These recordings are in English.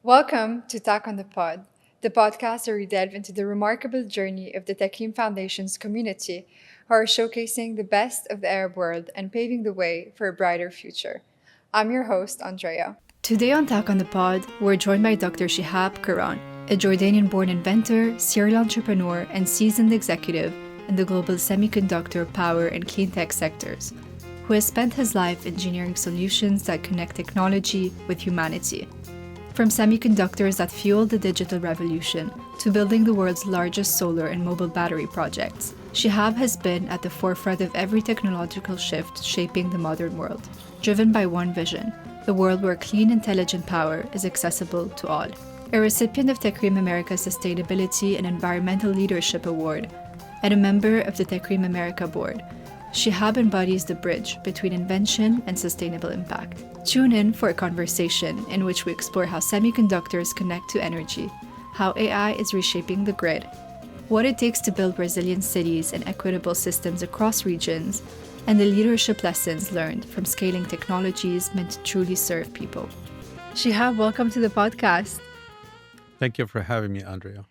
Welcome to Talk on the Pod, the podcast where we delve into the remarkable journey of the TAKREEM Foundation's community, who are showcasing the best of the Arab world and paving the way for a brighter future. I'm your host, Andrea. Today on Talk on the Pod, we're joined by Dr. Shihab Kuran, a Jordanian-born inventor, serial entrepreneur, and seasoned executive in the global semiconductor, power, and clean tech sectors, who has spent his life engineering solutions that connect technology with humanity. From semiconductors that fuel the digital revolution to building the world's largest solar and mobile battery projects, Shihab has been at the forefront of every technological shift shaping the modern world, driven by one vision: the world where clean, intelligent power is accessible to all. A recipient of TAKREEM America Sustainability and Environmental Leadership Award, and a member of the TAKREEM America Board, Shihab embodies the bridge between invention and sustainable impact. Tune in for a conversation in which we explore how semiconductors connect to energy, how AI is reshaping the grid, what it takes to build resilient cities and equitable systems across regions, and the leadership lessons learned from scaling technologies meant to truly serve people. Shihab, welcome to the podcast. Thank you for having me, Andrea.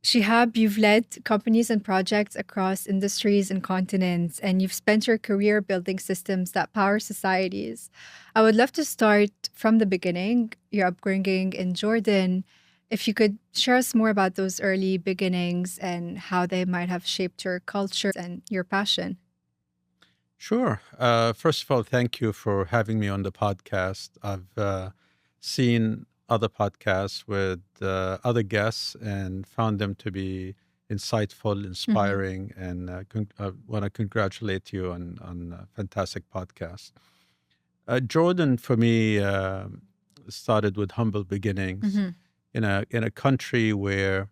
Shihab, you've led companies and projects across industries and continents, and you've spent your career building systems that power societies. I would love to start from the beginning, your upbringing in Jordan. If you could share us more about those early beginnings and how they might have shaped your culture and your passion. Sure. First of all, thank you for having me on the podcast. I've seen other podcasts with other guests and found them to be insightful, inspiring, and I want to congratulate you on a fantastic podcast. Jordan, for me, started with humble beginnings in a country where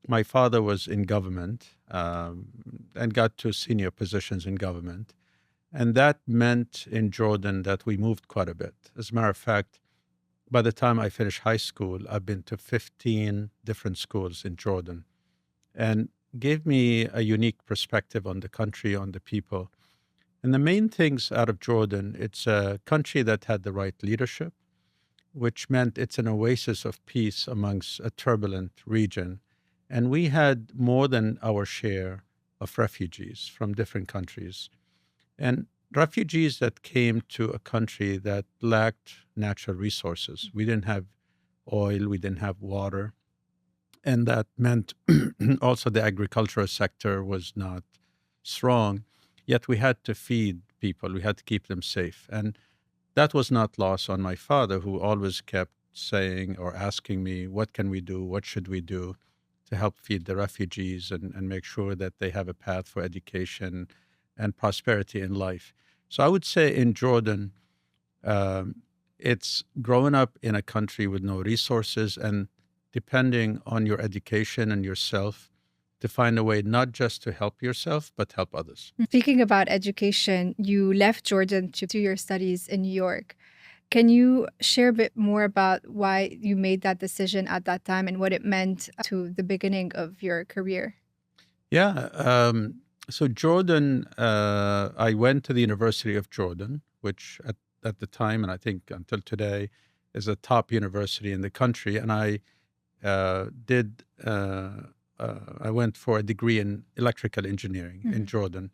my father was in government and got to senior positions in government. And that meant in Jordan that we moved quite a bit. As a matter of fact, by the time I finished high school, I've been to 15 different schools in Jordan, and gave me a unique perspective on the country, on the people. And the main things out of Jordan, it's a country that had the right leadership, which meant it's an oasis of peace amongst a turbulent region. And we had more than our share of refugees from different countries. And refugees that came to a country that lacked natural resources. We didn't have oil, we didn't have water. And that meant also the agricultural sector was not strong. Yet we had to feed people, we had to keep them safe. And that was not lost on my father, who always kept saying or asking me, what can we do? What should we do to help feed the refugees and make sure that they have a path for education and prosperity in life? So I would say in Jordan, it's growing up in a country with no resources and depending on your education and yourself to find a way not just to help yourself, but help others. Speaking about education, you left Jordan to do your studies in New York. Can you share a bit more about why you made that decision at that time and what it meant to the beginning of your career? Yeah. So Jordan, I went to the University of Jordan, which at the time, and I think until today, is a top university in the country. And I I went for a degree in electrical engineering in Jordan.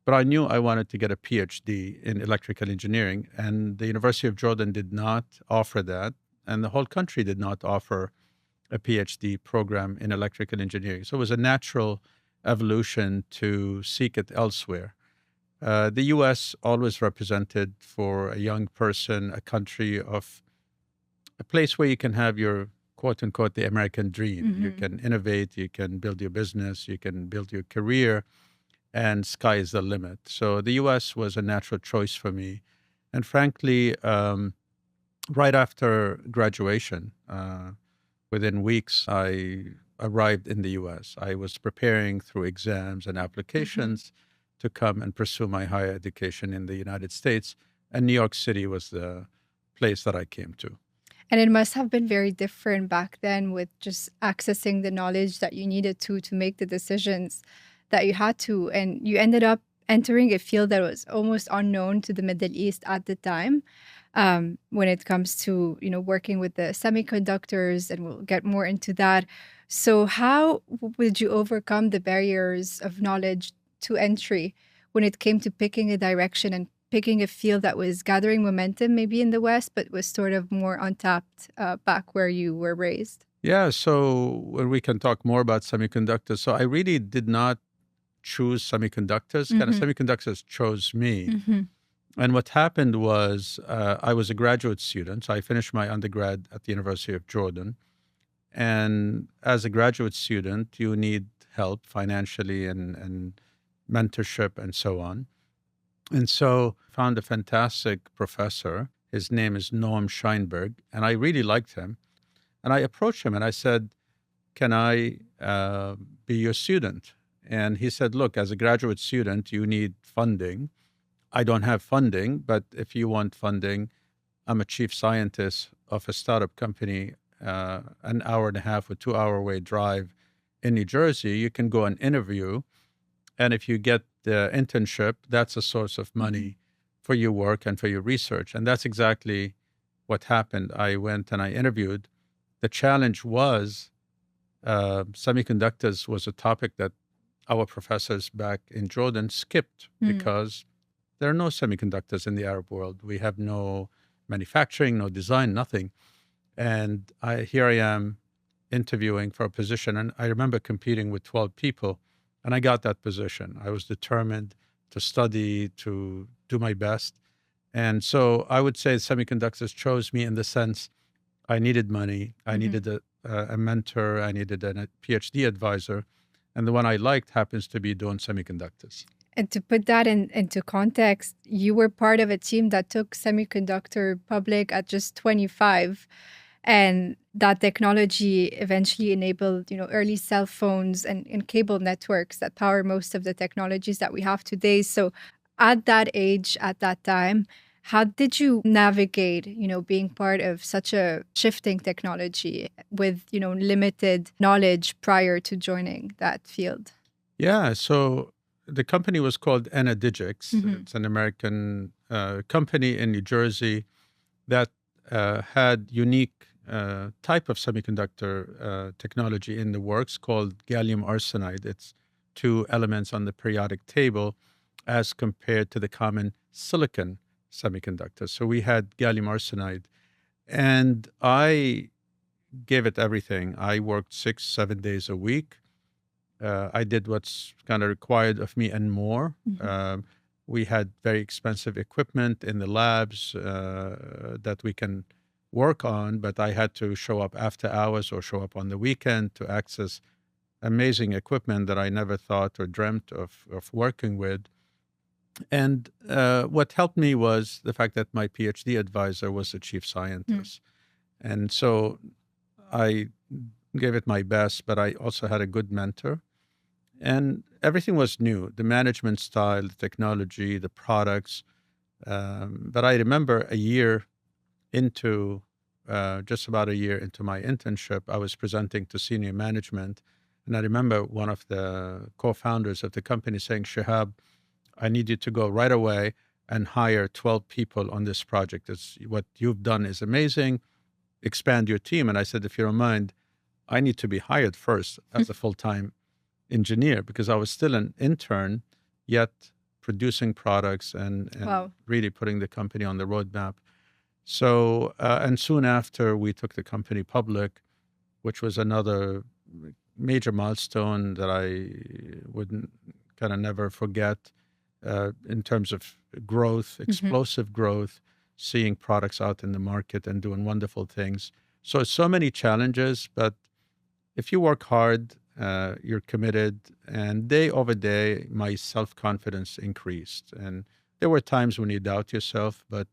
But I knew I wanted to get a PhD in electrical engineering, and the University of Jordan did not offer that, and the whole country did not offer a PhD program in electrical engineering. So it was a natural evolution to seek it elsewhere. The U.S. always represented for a young person a country of a place where you can have your quote unquote the American dream. You can innovate, you can build your business, you can build your career, and sky is the limit. So the U.S. was a natural choice for me. And frankly, right after graduation, within weeks, I arrived in the U.S. I was preparing through exams and applications to come and pursue my higher education in the United States. And New York City was the place that I came to. And it must have been very different back then with just accessing the knowledge that you needed to make the decisions that you had to. And you ended up entering a field that was almost unknown to the Middle East at the time. when it comes to working with the semiconductors, and we'll get more into that. So how would you overcome the barriers of knowledge to entry when it came to picking a direction and picking a field that was gathering momentum maybe in the West, but was sort of more untapped back where you were raised? Yeah, so we can talk more about semiconductors. So I really did not choose semiconductors. Kind of Mm-hmm. semiconductors chose me. Mm-hmm. And what happened was I was a graduate student. So I finished my undergrad at the University of Jordan. And as a graduate student, you need help financially and mentorship and so on. And so I found a fantastic professor. His name is Noam Scheinberg, and I really liked him. And I approached him and I said, can I be your student? And he said, look, as a graduate student, you need funding. I don't have funding, but if you want funding, I'm a chief scientist of a startup company, an hour and a half or 2 hour away drive in New Jersey. You can go and interview. And if you get the internship, that's a source of money for your work and for your research. And that's exactly what happened. I went and I interviewed. The challenge was semiconductors was a topic that our professors back in Jordan skipped because there are no semiconductors in the Arab world. We have no manufacturing, no design, nothing. And here I am interviewing for a position. And I remember competing with 12 people, and I got that position. I was determined to study, to do my best. And so I would say semiconductors chose me in the sense I needed money, I needed a mentor, I needed a PhD advisor. And the one I liked happens to be doing semiconductors. And to put that into context, you were part of a team that took semiconductor public at just 25. And that technology eventually enabled, early cell phones and cable networks that power most of the technologies that we have today. So at that age, at that time, how did you navigate, being part of such a shifting technology with, limited knowledge prior to joining that field? Yeah, so the company was called Enadigix. It's an American company in New Jersey that had unique type of semiconductor technology in the works called gallium arsenide. It's two elements on the periodic table as compared to the common silicon semiconductor. So we had gallium arsenide, and I gave it everything. I worked 6, 7 days a week. I did what's kind of required of me and more. We had very expensive equipment in the labs that we can work on, but I had to show up after hours or show up on the weekend to access amazing equipment that I never thought or dreamt of working with. And what helped me was the fact that my PhD advisor was a chief scientist. And so I gave it my best, but I also had a good mentor. And everything was new, the management style, the technology, the products. But I remember a year into, just about a year into my internship, I was presenting to senior management. And I remember one of the co-founders of the company saying, Shihab, I need you to go right away and hire 12 people on this project. What you've done is amazing. Expand your team. And I said, if you don't mind, I need to be hired first as a full-time engineer, because I was still an intern, yet producing products and Wow. really putting the company on the roadmap. So, and soon after we took the company public, which was another major milestone that I would kind of never forget in terms of growth, explosive growth, seeing products out in the market and doing wonderful things. So many challenges, but if you work hard, you're committed, and day over day, my self-confidence increased. And there were times when you doubt yourself, but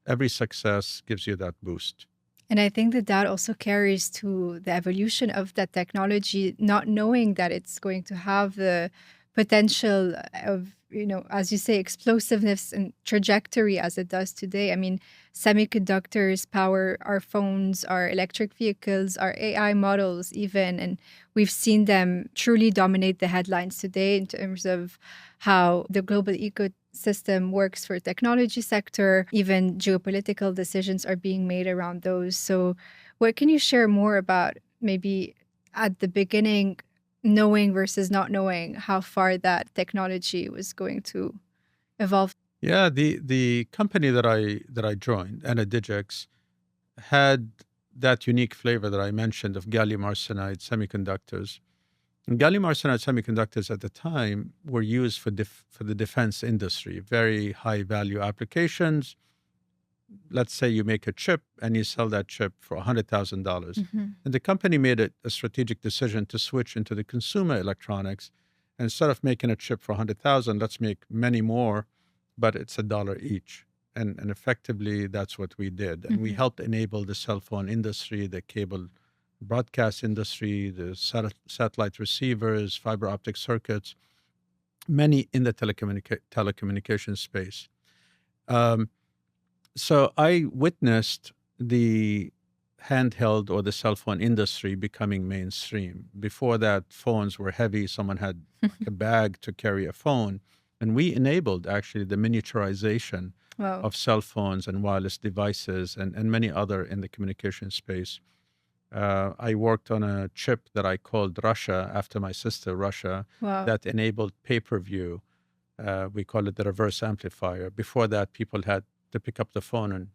every success gives you that boost. And I think that also carries to the evolution of that technology, not knowing that it's going to have the potential of, as you say, explosiveness and trajectory as it does today. I mean, semiconductors power our phones, our electric vehicles, our AI models, even. And we've seen them truly dominate the headlines today in terms of how the global ecosystem works for technology sector. Even geopolitical decisions are being made around those. So, what can you share more about maybe at the beginning, knowing versus not knowing how far that technology was going to evolve? Yeah, the company that I joined, Anadigex, had that unique flavor that I mentioned of gallium arsenide semiconductors. And gallium arsenide semiconductors at the time were used for the defense industry, very high value applications. Let's say you make a chip and you sell that chip for $100,000. Hmm. And the company made a strategic decision to switch into the consumer electronics. And instead of making a chip for 100,000, let's make many more, but it's $1 each. And effectively, that's what we did. And we Hmm. helped enable the cell phone industry, the cable broadcast industry, the satellite receivers, fiber optic circuits, many in the telecommunication space. Um, so I witnessed the handheld or the cell phone industry becoming mainstream. Before that, phones were heavy. Someone had like a bag to carry a phone. And we enabled actually the miniaturization Wow. of cell phones and wireless devices and many other in the communication space. I worked on a chip that I called Russia after my sister, Russia, Wow. that enabled pay-per-view. We call it the reverse amplifier. Before that, people had to pick up the phone and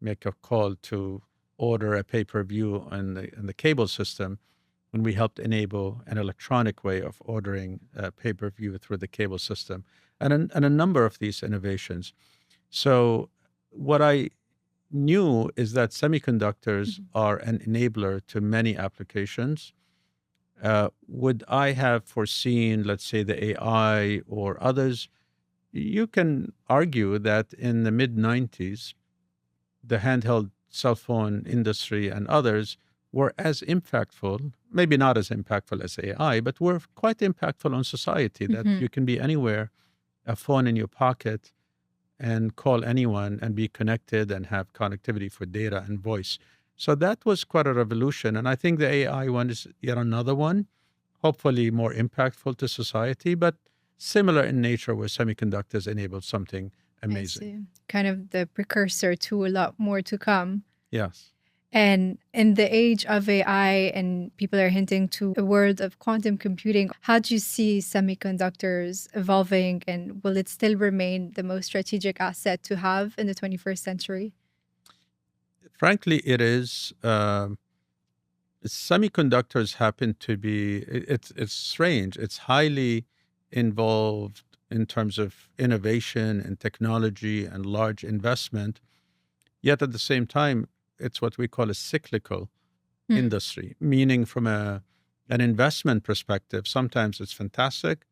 make a call to order a pay-per-view in the cable system, and we helped enable an electronic way of ordering pay-per-view through the cable system, and a number of these innovations. So what I knew is that semiconductors Mhm. are an enabler to many applications. Would I have foreseen, let's say, the AI or others? You can argue that in the mid 90s, the handheld cell phone industry and others were as impactful, maybe not as impactful as AI, but were quite impactful on society, that Mhm. you can be anywhere, a phone in your pocket, and call anyone and be connected and have connectivity for data and voice. So that was quite a revolution. And I think the AI one is yet another one, hopefully more impactful to society, but similar in nature where semiconductors enabled something I amazing. see. Kind of the precursor to a lot more to come. Yes. And in the age of AI, and people are hinting to a world of quantum computing, how do you see semiconductors evolving, and will it still remain the most strategic asset to have in the 21st century? Frankly, it is. Semiconductors happen to be, it's strange. It's highly involved in terms of innovation and technology and large investment. Yet at the same time, it's what we call a cyclical Hmm. industry, meaning from an investment perspective, sometimes it's fantastic,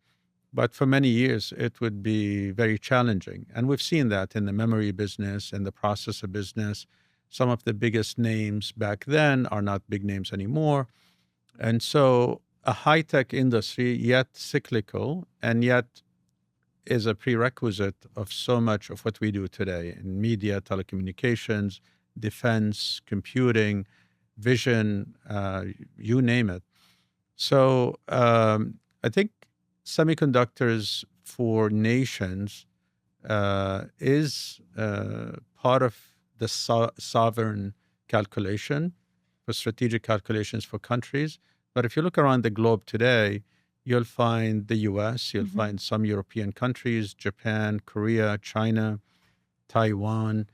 but for many years it would be very challenging. And we've seen that in the memory business and the processor business. Some of the biggest names back then are not big names anymore. And so a high tech industry, yet cyclical, and yet is a prerequisite of so much of what we do today in media, telecommunications, defense, computing, vision, you name it. So I think semiconductors for nations is part of the sovereign calculation for strategic calculations for countries. But if you look around the globe today, you'll find the US, you'll Mhm. find some European countries, Japan, Korea, China, Taiwan.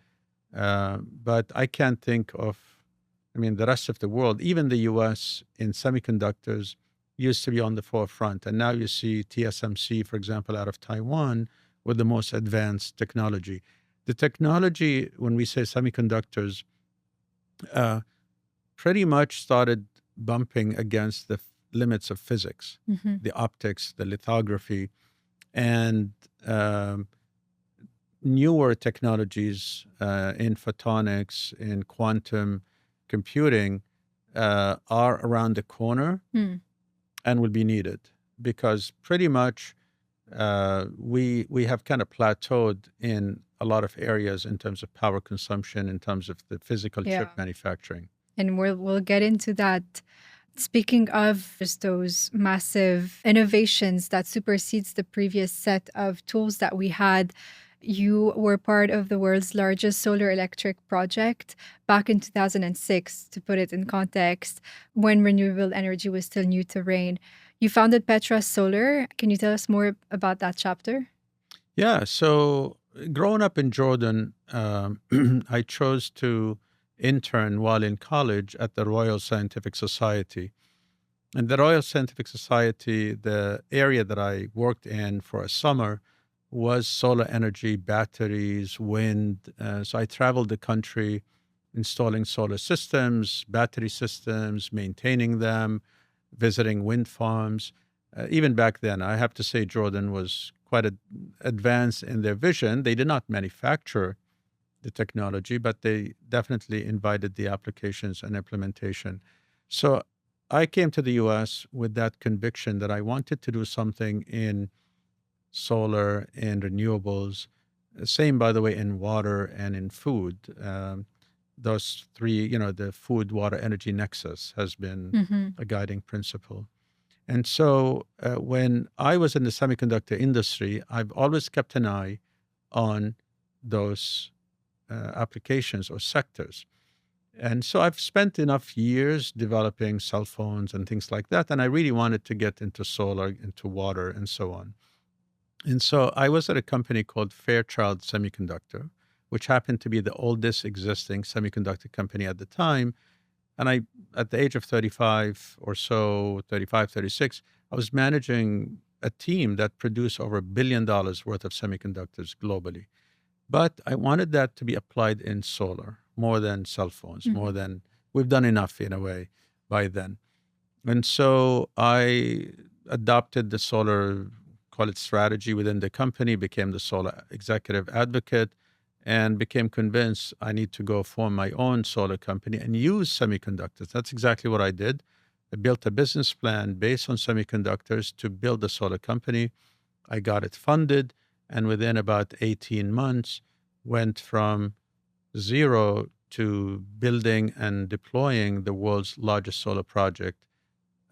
But I can't think of, I mean, the rest of the world, even the US in semiconductors used to be on the forefront. And now you see TSMC, for example, out of Taiwan with the most advanced technology. The technology, when we say semiconductors, uh, pretty much started bumping against the limits of physics, Mhm. the optics, the lithography, and um, newer technologies in photonics, in quantum computing are around the corner Hmm. and will be needed. because pretty much we have kind of plateaued in a lot of areas in terms of power consumption, in terms of the physical chip Yeah. manufacturing. And we'll get into that. Speaking of just those massive innovations that supersedes the previous set of tools that we had, you were part of the world's largest solar electric project back in 2006, to put it in context, when renewable energy was still new terrain. You founded Petra Solar. Can you tell us more about that chapter? Yeah. So growing up in Jordan, I chose to intern while in college at the Royal Scientific Society. And the Royal Scientific Society, the area that I worked in for a summer was solar energy, batteries, wind. So I traveled the country installing solar systems, battery systems, maintaining them, visiting wind farms. Even back then, I have to say Jordan was quite advanced in their vision. They did not manufacture the technology, but they definitely invited the applications and implementation. So I came to the US with that conviction that I wanted to do something in solar and renewables. Same, by the way, in water and in food. Those three, the food, water, energy nexus has been Mm-hmm. a guiding principle. And so when I was in the semiconductor industry, I've always kept an eye on those applications or sectors. And so I've spent enough years developing cell phones and things like that. And I really wanted to get into solar, into water, and so on. And so I was at a company called Fairchild Semiconductor, which happened to be the oldest existing semiconductor company at the time. And at the age of 35 or so, 35, 36, I was managing a team that produced over $1 billion worth of semiconductors globally. But I wanted that to be applied in solar more than cell phones, more than we've done enough in a way by then. And so I adopted the solar, call it strategy within the company, became the solar executive advocate, and became convinced I need to go form my own solar company and use semiconductors. That's exactly what I did. I built a business plan based on semiconductors to build a solar company. I got it funded, and within about 18 months, went from zero to building and deploying the world's largest solar project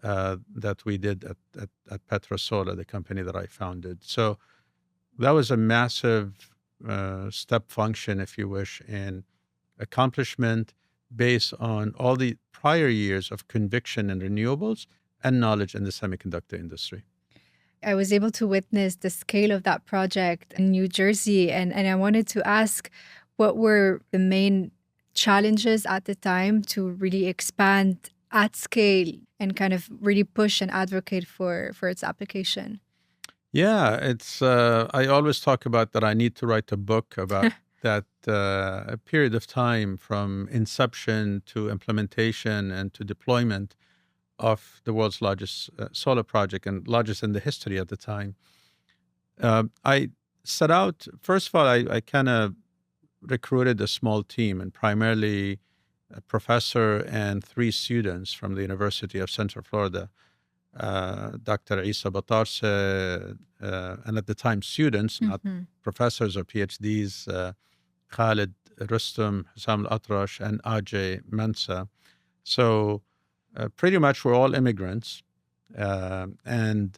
that we did at Petra Solar, the company that I founded. So that was a massive step function, if you wish, in accomplishment based on all the prior years of conviction in renewables and knowledge in the semiconductor industry. I was able to witness the scale of that project in New Jersey. And I wanted to ask, what were the main challenges at the time to really expand at scale and kind of really push and advocate for its application? Yeah, it's. I always talk about that. I need to write a book about that period of time from inception to implementation and to deployment of the world's largest solar project and largest in the history at the time. I set out. First of all, I kind of recruited a small team, and primarily a professor and 3 students from the University of Central Florida. Dr. Isa Batarse, and at the time students, not professors or PhDs, Khalid Rustum, Hussam Al-Atrash, and Ajay Mansa. So pretty much we're all immigrants. And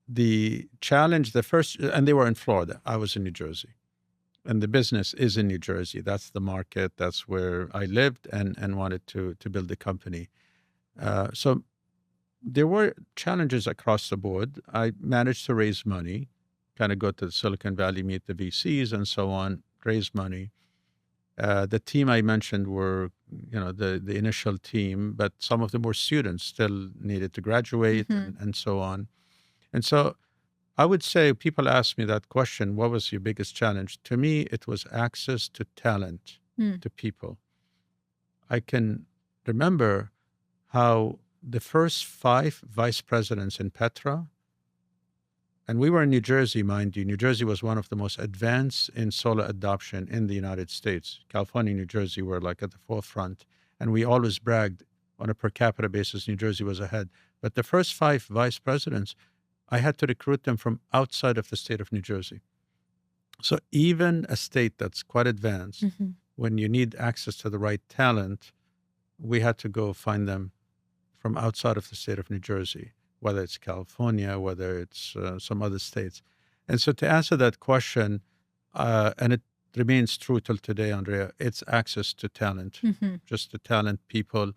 the challenge, and they were in Florida. I was in New Jersey. And the business is in New Jersey. That's the market. That's where I lived and wanted to build the company. So there were challenges across the board. I managed to raise money, kind of go to Silicon Valley, meet the VCs and so on, raise money. The team I mentioned were, the initial team, but some of them were students, still needed to graduate and so on. And so I would say people ask me that question, what was your biggest challenge? To me, it was access to talent, to people. I can remember how the first 5 vice presidents in Petra, and we were in New Jersey, mind you. New Jersey was one of the most advanced in solar adoption in the United States. California and New Jersey were like at the forefront, and we always bragged on a per capita basis, New Jersey was ahead. But the first 5 vice presidents, I had to recruit them from outside of the state of New Jersey. So even a state that's quite advanced, when you need access to the right talent, we had to go find them from outside of the state of New Jersey, whether it's California, whether it's some other states. And so to answer that question, and it remains true till today, Andrea, it's access to talent. Just the talent people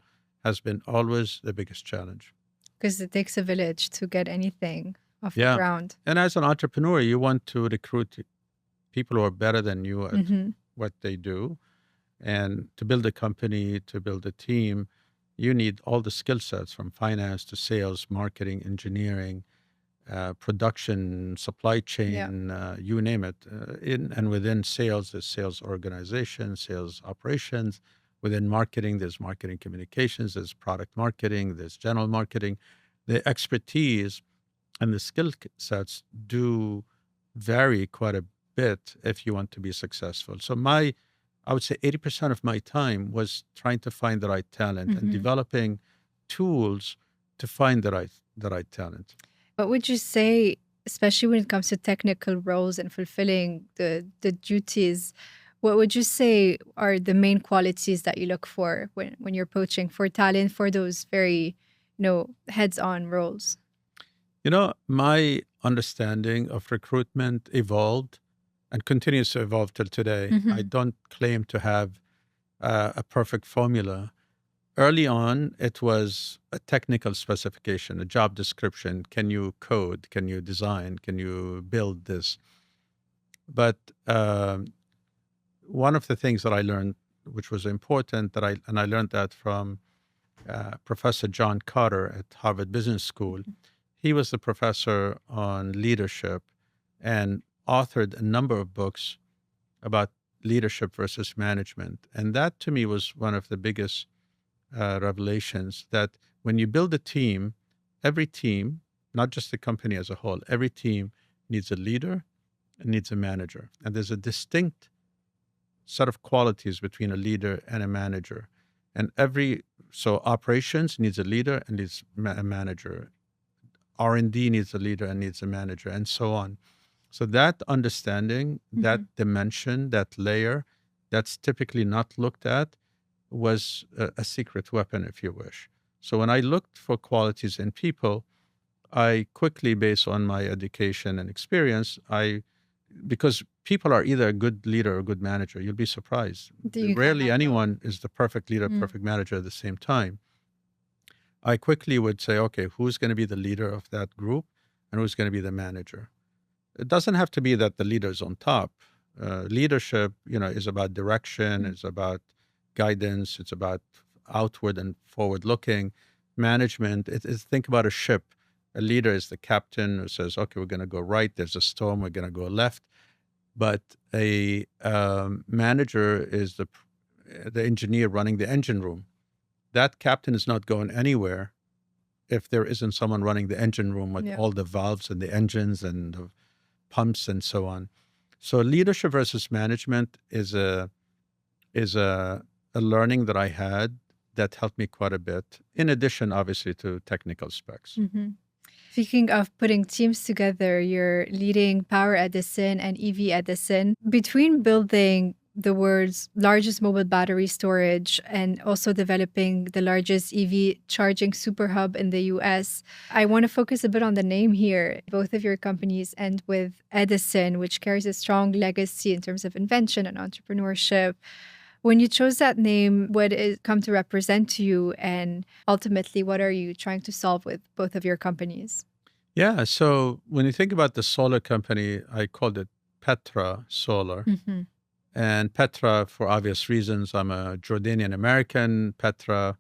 has been always the biggest challenge. Because it takes a village to get anything off the Yeah. ground. And as an entrepreneur, you want to recruit people who are better than you at what they do. And to build a company, to build a team, you need all the skill sets from finance to sales, marketing, engineering, production, supply chain, you name it. In and within sales, there's sales organization, sales operations. Within marketing, there's marketing communications, there's product marketing, there's general marketing. The expertise and the skill sets do vary quite a bit if you want to be successful. So I would say 80% of my time was trying to find the right talent and developing tools to find the right talent. What would you say, especially when it comes to technical roles and fulfilling the duties, what would you say are the main qualities that you look for when you're poaching for talent for those very, heads-on roles? My understanding of recruitment evolved and continues to evolve till today. I don't claim to have a perfect formula. Early on, it was a technical specification, a job description. Can you code? Can you design? Can you build this? But one of the things that I learned, which was important, and I learned that from Professor John Carter at Harvard Business School. He was the professor on leadership and authored a number of books about leadership versus management. And that to me was one of the biggest revelations, that when you build a team, every team, not just the company as a whole, every team needs a leader and needs a manager. And there's a distinct set of qualities between a leader and a manager. And so operations needs a leader and needs a manager. R&D needs a leader and needs a manager, and so on. So that understanding, that dimension, that layer, that's typically not looked at, was a secret weapon, if you wish. So when I looked for qualities in people, I quickly, based on my education and experience, because people are either a good leader or a good manager, you'll be surprised. Rarely anyone is the perfect leader, perfect manager at the same time. I quickly would say, okay, who's going to be the leader of that group and who's going to be the manager? It doesn't have to be that the leader is on top. Leadership, is about direction, it's about guidance, it's about outward and forward looking. Management, think about a ship. A leader is the captain who says, okay, we're going to go right, there's a storm, we're going to go left. But a manager is the engineer running the engine room. That captain is not going anywhere if there isn't someone running the engine room with all the valves and the engines and the pumps and so on. So leadership versus management is a learning that I had that helped me quite a bit, in addition, obviously, to technical specs. Speaking of putting teams together, you're leading Power Edison and EV Edison. Between building the world's largest mobile battery storage and also developing the largest EV charging super hub in the US, I want to focus a bit on the name here. Both of your companies end with Edison, which carries a strong legacy in terms of invention and entrepreneurship. When you chose that name, what did it come to represent to you? And ultimately, what are you trying to solve with both of your companies? Yeah, so when you think about the solar company, I called it Petra Solar. And Petra, for obvious reasons, I'm a Jordanian-American. Petra,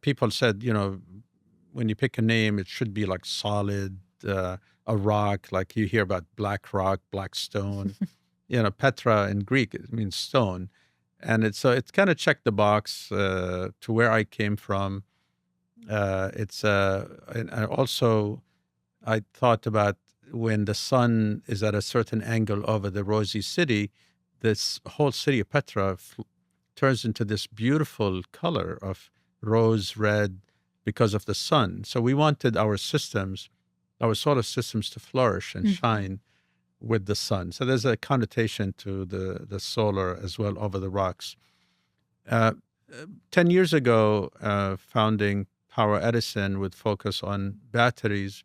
people said, when you pick a name, it should be like solid, a rock, like you hear about black rock, black stone. Petra in Greek, it means stone. And it kind of checked the box to where I came from. And also, I thought about when the sun is at a certain angle over the rosy city, this whole city of Petra turns into this beautiful color of rose red because of the sun. So we wanted our systems, our solar systems, to flourish and shine with the sun. So there's a connotation to the solar as well over the rocks. Uh, 10 years ago, founding Power Edison with focus on batteries,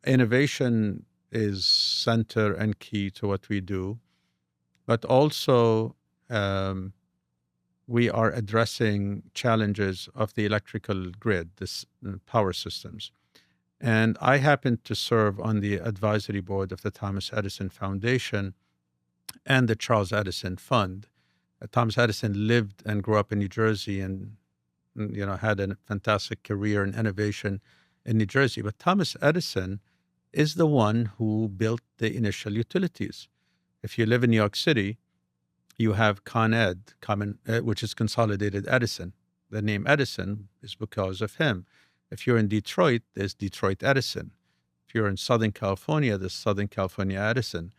innovation is center and key to what we do, but also we are addressing challenges of the electrical grid, this power systems. And I happen to serve on the advisory board of the Thomas Edison Foundation and the Charles Edison Fund. Thomas Edison lived and grew up in New Jersey and had a fantastic career in innovation in New Jersey. But Thomas Edison is the one who built the initial utilities. If you live in New York City, you have Con Ed, which is Consolidated Edison. The name Edison is because of him. If you're in Detroit, there's Detroit Edison. If you're in Southern California, there's Southern California Edison.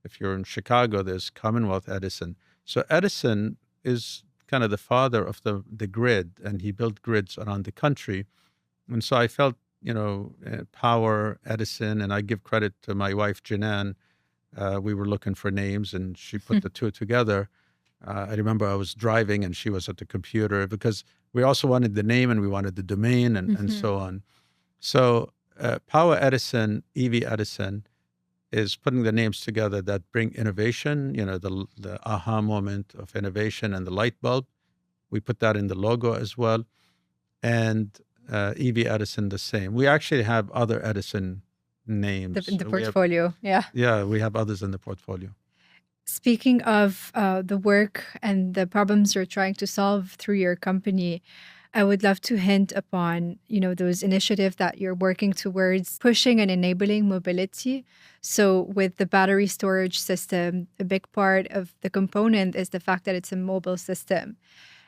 If you're in Chicago, there's Commonwealth Edison. So Edison is kind of the father of the grid, and he built grids around the country. And so I felt, Power Edison, and I give credit to my wife, Janan. We were looking for names, and she put the two together. I remember I was driving, and she was at the computer, because we also wanted the name, and we wanted the domain, and so on. So Power Edison, EV Edison, is putting the names together that bring innovation, the aha moment of innovation and the light bulb. We put that in the logo as well. And EV Edison, the same. We actually have other Edison names. In the portfolio, yeah. Yeah, we have others in the portfolio. Speaking of the work and the problems you're trying to solve through your company, I would love to hint upon, those initiatives that you're working towards pushing and enabling mobility. So with the battery storage system, a big part of the component is the fact that it's a mobile system.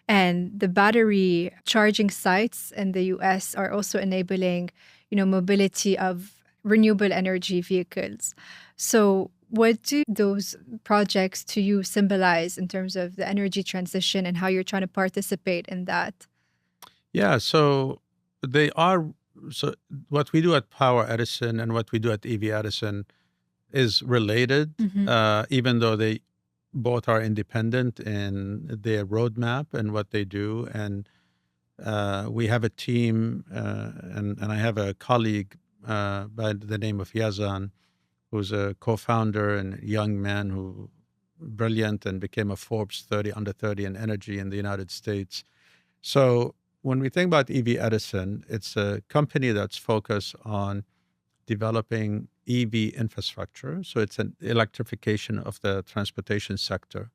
And the battery charging sites in the US are also enabling, mobility of renewable energy vehicles. So what do those projects to you symbolize in terms of the energy transition and how you're trying to participate in that? Yeah, so what we do at Power Edison and what we do at EV Edison is related, even though they both are independent in their roadmap and what they do. And we have a team, and I have a colleague by the name of Yazan, who's a co-founder and young man who brilliant and became a Forbes 30 under 30 in energy in the United States. So when we think about EV Edison, it's a company that's focused on developing EV infrastructure. So it's an electrification of the transportation sector.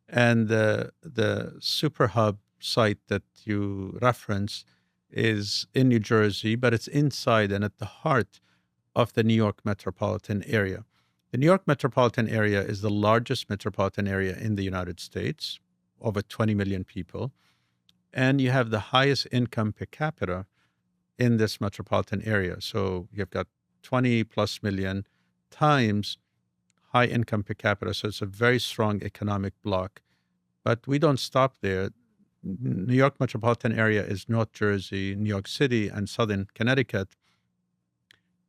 And the super hub site that you reference is in New Jersey, but it's inside and at the heart of the New York metropolitan area. The New York metropolitan area is the largest metropolitan area in the United States, over 20 million people. And you have the highest income per capita in this metropolitan area. So you've got 20 plus million times high income per capita. So it's a very strong economic block. But we don't stop there. New York metropolitan area is North Jersey, New York City, and Southern Connecticut.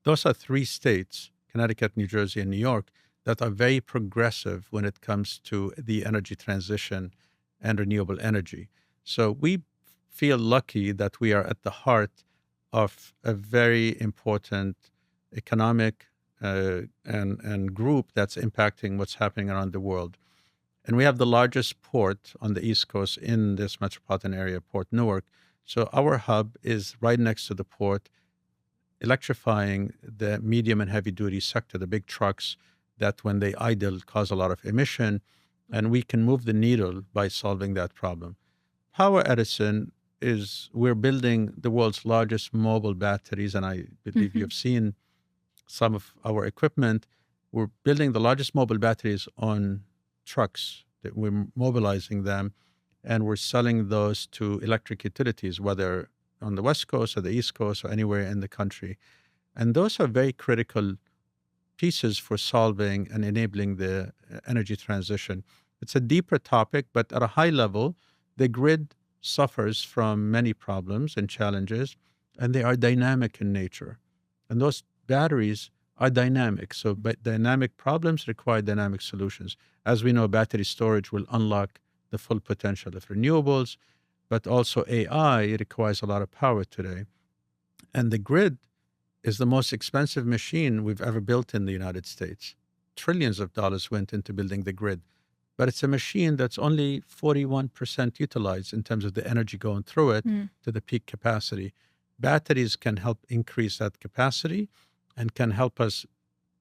Those are three states, Connecticut, New Jersey, and New York, that are very progressive when it comes to the energy transition and renewable energy. So we feel lucky that we are at the heart of a very important economic and group that's impacting what's happening around the world. And we have the largest port on the East Coast in this metropolitan area, Port Newark. So our hub is right next to the port, electrifying the medium and heavy duty sector, the big trucks that when they idle cause a lot of emission, and we can move the needle by solving that problem. Power Edison we're building the world's largest mobile batteries, and I believe you've seen some of our equipment. We're building the largest mobile batteries on trucks. That we're mobilizing them, and we're selling those to electric utilities, whether on the West Coast or the East Coast or anywhere in the country. And those are very critical pieces for solving and enabling the energy transition. It's a deeper topic, but at a high level, the grid suffers from many problems and challenges, and they are dynamic in nature. And those batteries are dynamic. So, but dynamic problems require dynamic solutions. As we know, battery storage will unlock the full potential of renewables, but also AI requires a lot of power today. And the grid is the most expensive machine we've ever built in the United States. Trillions of dollars went into building the grid, but it's a machine that's only 41% utilized in terms of the energy going through it to the peak capacity. Batteries can help increase that capacity and can help us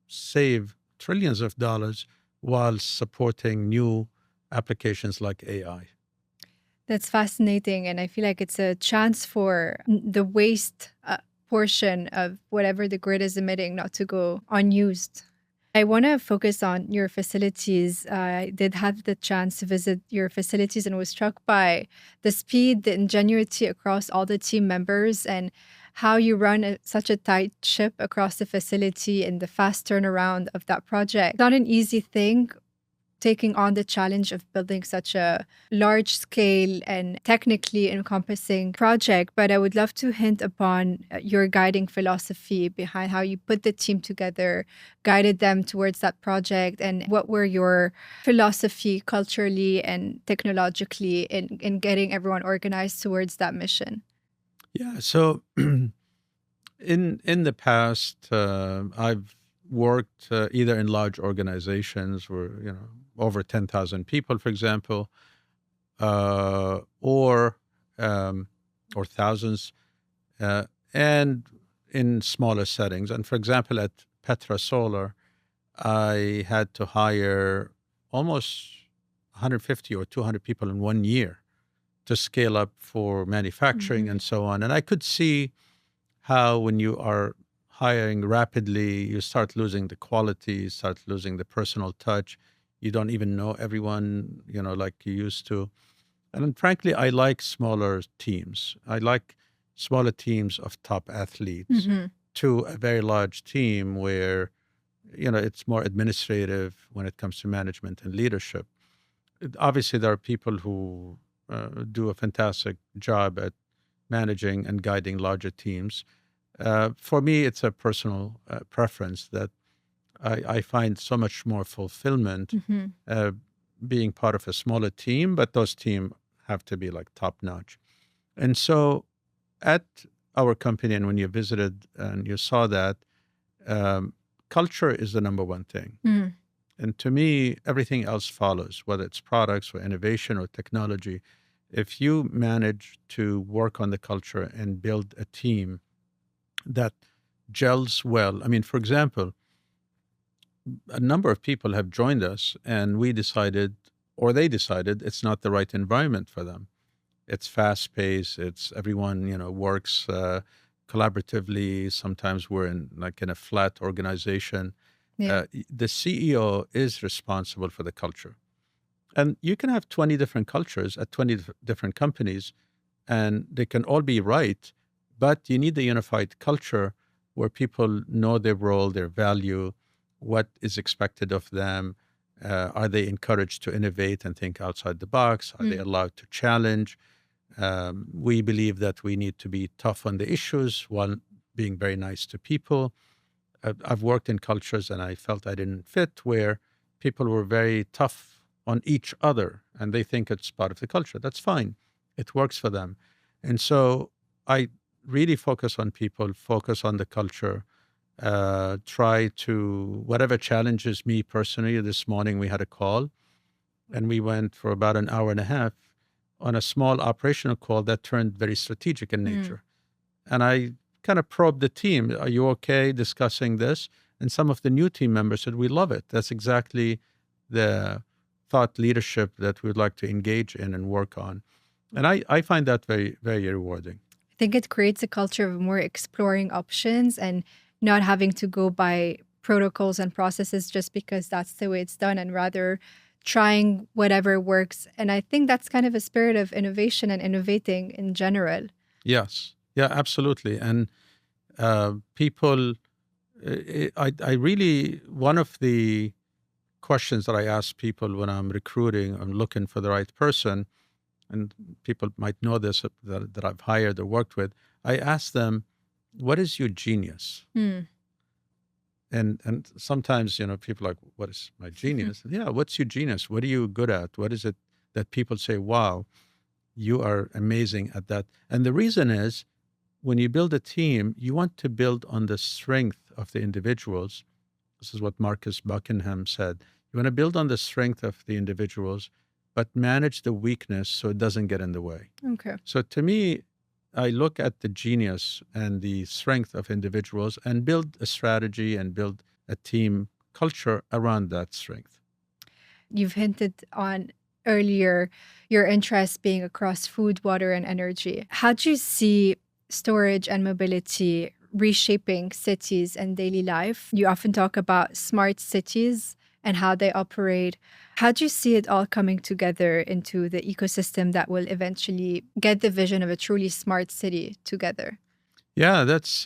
save trillions of dollars while supporting new applications like AI. That's fascinating. And I feel like it's a chance for the waste portion of whatever the grid is emitting not to go unused. I want to focus on your facilities. I did have the chance to visit your facilities and was struck by the speed, the ingenuity across all the team members, and how you run such a tight ship across the facility and the fast turnaround of that project. Not an easy thing, taking on the challenge of building such a large scale and technically encompassing project. But I would love to hint upon your guiding philosophy behind how you put the team together, guided them towards that project, and what were your philosophy culturally and technologically in getting everyone organized towards that mission? Yeah. So in the past, I've worked either in large organizations where, over 10,000 people, for example, or thousands, and in smaller settings. And for example, at Petra Solar, I had to hire almost 150 or 200 people in 1 year to scale up for manufacturing and so on. And I could see how when you are hiring rapidly, you start losing the quality, you start losing the personal touch. You don't even know everyone, like you used to. And frankly, I like smaller teams. I like smaller teams of top athletes to a very large team where, it's more administrative when it comes to management and leadership. Obviously, there are people who do a fantastic job at managing and guiding larger teams. For me, it's a personal preference that I find so much more fulfillment being part of a smaller team, but those teams have to be like top notch. And so at our company, and when you visited and you saw that, culture is the number one thing. And to me, everything else follows, whether it's products or innovation or technology. If you manage to work on the culture and build a team that gels well, I mean, for example, a number of people have joined us and we decided, or they decided, it's not the right environment for them. It's fast paced. It's everyone, works collaboratively. Sometimes we're in a flat organization. Yeah. The CEO is responsible for the culture. And you can have 20 different cultures at 20 different companies, and they can all be right, but you need a unified culture where people know their role, their value, what is expected of them. Are they encouraged to innovate and think outside the box? Are they allowed to challenge? We believe that we need to be tough on the issues while being very nice to people. I've worked in cultures and I felt I didn't fit where people were very tough on each other and they think it's part of the culture. That's fine. It works for them. And so I really focus on people, focus on the culture, try to, whatever challenges me personally. This morning we had a call and we went for about an hour and a half on a small operational call that turned very strategic in nature. And I kind of probed the team. Are you okay discussing this? And some of the new team members said, we love it. That's exactly the thought leadership that we'd like to engage in and work on. And I find that very, very rewarding. I think it creates a culture of more exploring options and not having to go by protocols and processes just because that's the way it's done, and rather trying whatever works. And I think that's kind of a spirit of innovation and innovating in general. Yes. Yeah, absolutely. And people, I really, one of the questions that I ask people when I'm recruiting, I'm looking for the right person, and people might know this that I've hired or worked with, I ask them, "What is your genius?" Hmm. And sometimes, people are like, "What is my genius?" Yeah, what's your genius? What are you good at? What is it that people say, "Wow, you are amazing at that"? And the reason is, when you build a team, you want to build on the strength of the individuals. This is what Marcus Buckingham said. You want to build on the strength of the individuals, but manage the weakness so it doesn't get in the way. Okay. So to me, I look at the genius and the strength of individuals and build a strategy and build a team culture around that strength. You've hinted on earlier your interest being across food, water, and energy. How do you see storage and mobility reshaping cities and daily life? You often talk about smart cities and how they operate. How do you see it all coming together into the ecosystem that will eventually get the vision of a truly smart city together? Yeah, that's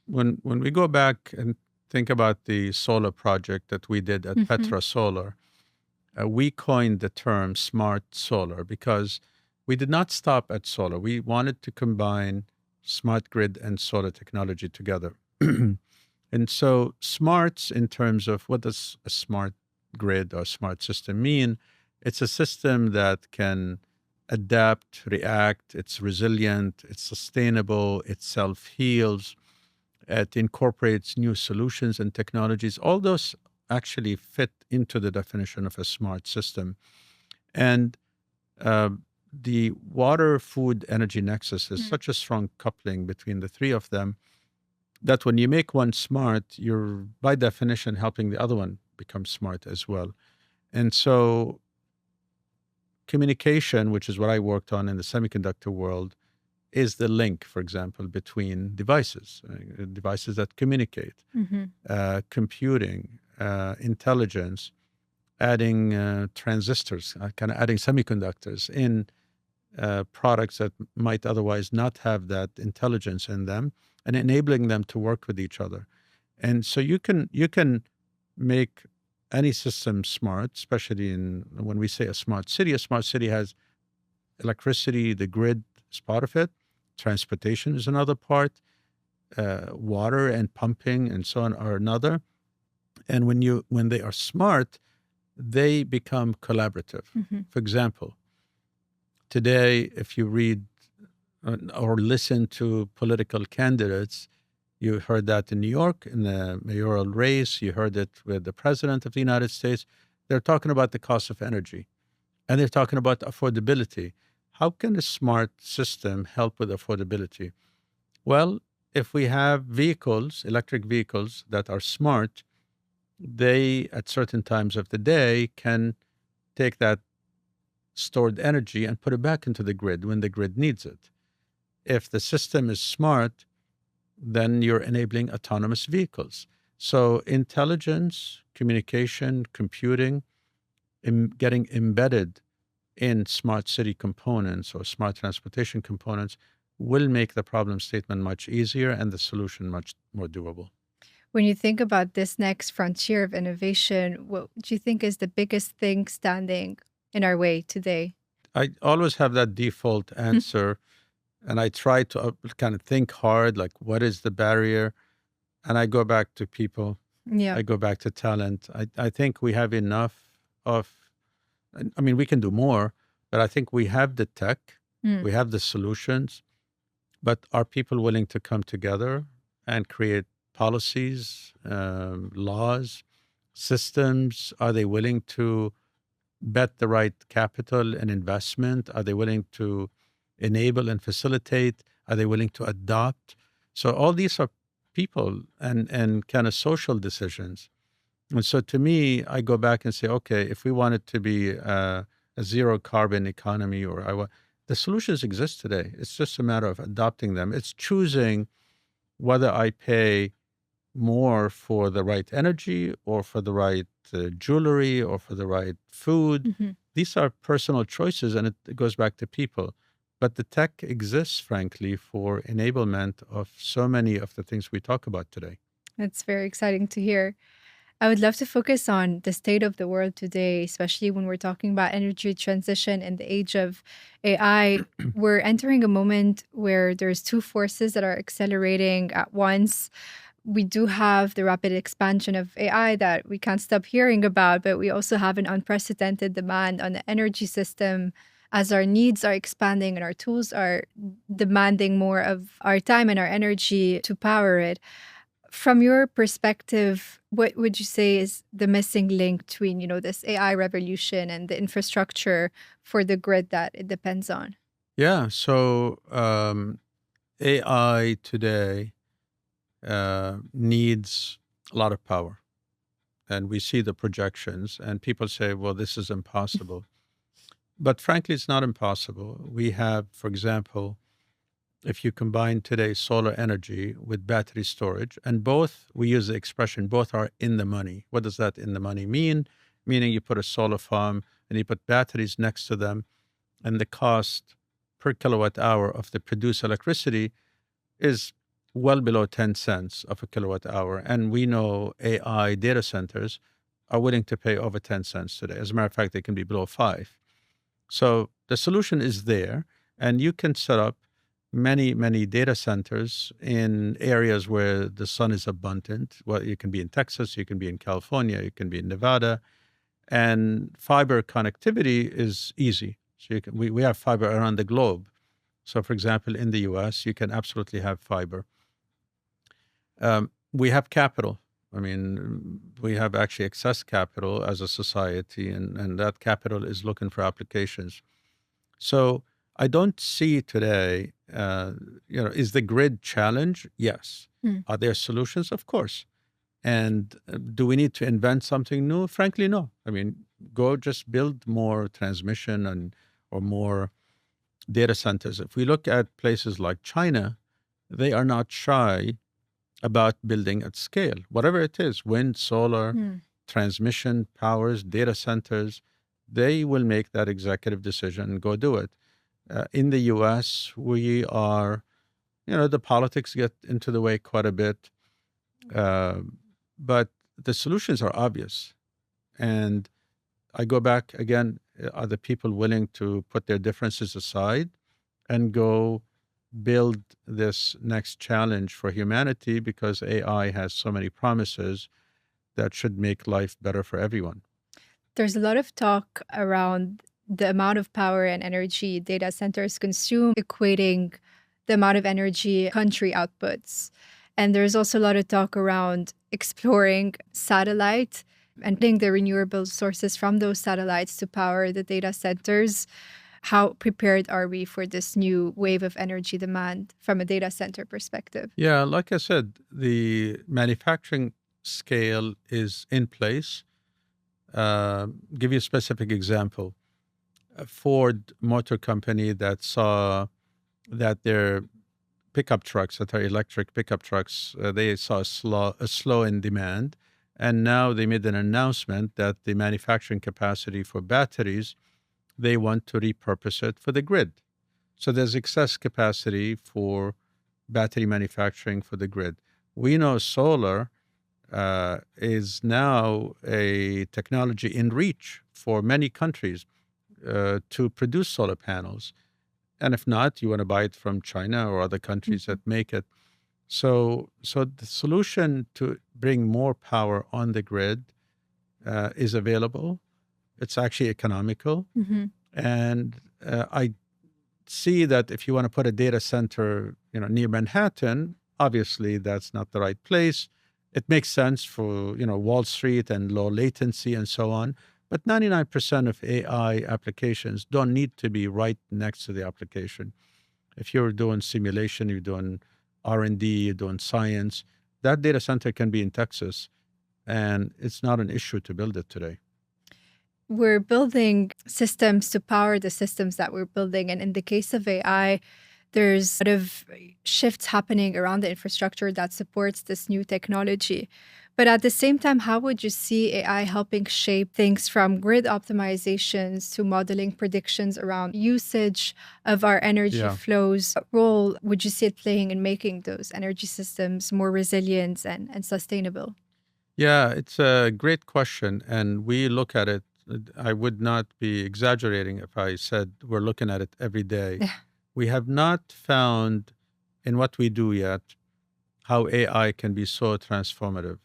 when we go back and think about the solar project that we did at Mhm. Petra Solar. We coined the term smart solar because we did not stop at solar. We wanted to combine smart grid and solar technology together. And so, smarts, in terms of what does a smart grid or smart system mean? It's a system that can adapt, react, it's resilient, it's sustainable, it self heals, it incorporates new solutions and technologies. All those actually fit into the definition of a smart system. And uh, the water, food, energy nexus is Mm. such a strong coupling between the three of them that when you make one smart, you're by definition helping the other one become smart as well. And so, communication, which is what I worked on in the semiconductor world, is the link, for example, between devices that communicate, Mhm. computing, intelligence, adding transistors, kind of adding semiconductors in products that might otherwise not have that intelligence in them, and enabling them to work with each other. And so you can make any system smart, especially in when we say a smart city. A smart city has electricity, the grid is part of it. Transportation is another part. Water and pumping and so on are another. And when they are smart, they become collaborative. Mhm. For example, today, if you read or listen to political candidates, you heard that in New York in the mayoral race, you heard it with the president of the United States. They're talking about the cost of energy and they're talking about affordability. How can a smart system help with affordability? Well, if we have vehicles, electric vehicles that are smart, they at certain times of the day can take that stored energy and put it back into the grid when the grid needs it. If the system is smart, then you're enabling autonomous vehicles. So intelligence, communication, computing, getting embedded in smart city components or smart transportation components will make the problem statement much easier and the solution much more doable. When you think about this next frontier of innovation, what do you think is the biggest thing standing in our way today? I always have that default answer, and I try to kind of think hard, like what is the barrier? And I go back to people, Yeah. I go back to talent. I think we have enough of, I mean, we can do more, but I think we have the tech, Mm. we have the solutions, but are people willing to come together and create policies, laws, systems? Are they willing to bet the right capital and investment? Are they willing to enable and facilitate? Are they willing to adopt? So all these are people and kind of social decisions. And so to me, I go back and say, okay, if we want it to be a zero carbon economy, or the solutions exist today. It's just a matter of adopting them. It's choosing whether I pay more for the right energy or for the right jewelry or for the right food. Mhm. These are personal choices, and it goes back to people. But the tech exists, frankly, for enablement of so many of the things we talk about today. That's very exciting to hear. I would love to focus on the state of the world today, especially when we're talking about energy transition in the age of AI. We're entering a moment where there's two forces that are accelerating at once. We do have the rapid expansion of AI that we can't stop hearing about, but we also have an unprecedented demand on the energy system as our needs are expanding and our tools are demanding more of our time and our energy to power it. From your perspective, what would you say is the missing link between, this AI revolution and the infrastructure for the grid that it depends on? Yeah. So AI today needs a lot of power. And we see the projections, and people say, well, this is impossible. But frankly, it's not impossible. We have, for example, if you combine today solar energy with battery storage, and both, we use the expression, both are in the money. What does that in the money mean? Meaning you put a solar farm and you put batteries next to them, and the cost per kilowatt hour of the produced electricity is well below 10 cents of a kilowatt hour. And we know AI data centers are willing to pay over 10 cents today. As a matter of fact, they can be below 5. So the solution is there, and you can set up many, many data centers in areas where the sun is abundant. Well, you can be in Texas, you can be in California, you can be in Nevada, and fiber connectivity is easy. So we have fiber around the globe. So, for example, in the US, you can absolutely have fiber. We have capital. I mean, we have actually excess capital as a society, and that capital is looking for applications. So I don't see today, is the grid challenge? Yes. Hmm. Are there solutions? Of course. And do we need to invent something new? Frankly, no. I mean, go just build more transmission or more data centers. If we look at places like China, they are not shy about building at scale, whatever it is, wind, solar, Hmm. transmission, powers, data centers, they will make that executive decision and go do it. In the US, we are, the politics get into the way quite a bit, uh, but the solutions are obvious. And I go back again, are the people willing to put their differences aside and go build this next challenge for humanity, because AI has so many promises that should make life better for everyone. There's a lot of talk around the amount of power and energy data centers consume, equating the amount of energy country outputs. And there's also a lot of talk around exploring satellite and putting the renewable sources from those satellites to power the data centers. How prepared are we for this new wave of energy demand from a data center perspective? Yeah, like I said, the manufacturing scale is in place. Give you a specific example. A Ford Motor Company that saw that their pickup trucks, that are electric pickup trucks, they saw a slow in demand, and now they made an announcement that the manufacturing capacity for batteries, they want to repurpose it for the grid. So there's excess capacity for battery manufacturing for the grid. We know solar is now a technology in reach for many countries to produce solar panels. And if not, you want to buy it from China or other countries that make it. So the solution to bring more power on the grid is available. It's actually economical. Mm-hmm. And I see that if you want to put a data center, near Manhattan, obviously that's not the right place. It makes sense for, Wall Street and low latency and so on. But 99% of AI applications don't need to be right next to the application. If you're doing simulation, you're doing R&D, you're doing science, that data center can be in Texas, and it's not an issue to build it today. We're building systems to power the systems that we're building. And in the case of AI, there's a lot of shifts happening around the infrastructure that supports this new technology. But at the same time, how would you see AI helping shape things from grid optimizations to modeling predictions around usage of our energy Yeah. flows? What role would you see it playing in making those energy systems more resilient and sustainable? Yeah, it's a great question. And we look at it, I would not be exaggerating if I said we're looking at it every day. Yeah. We have not found in what we do yet how AI can be so transformative.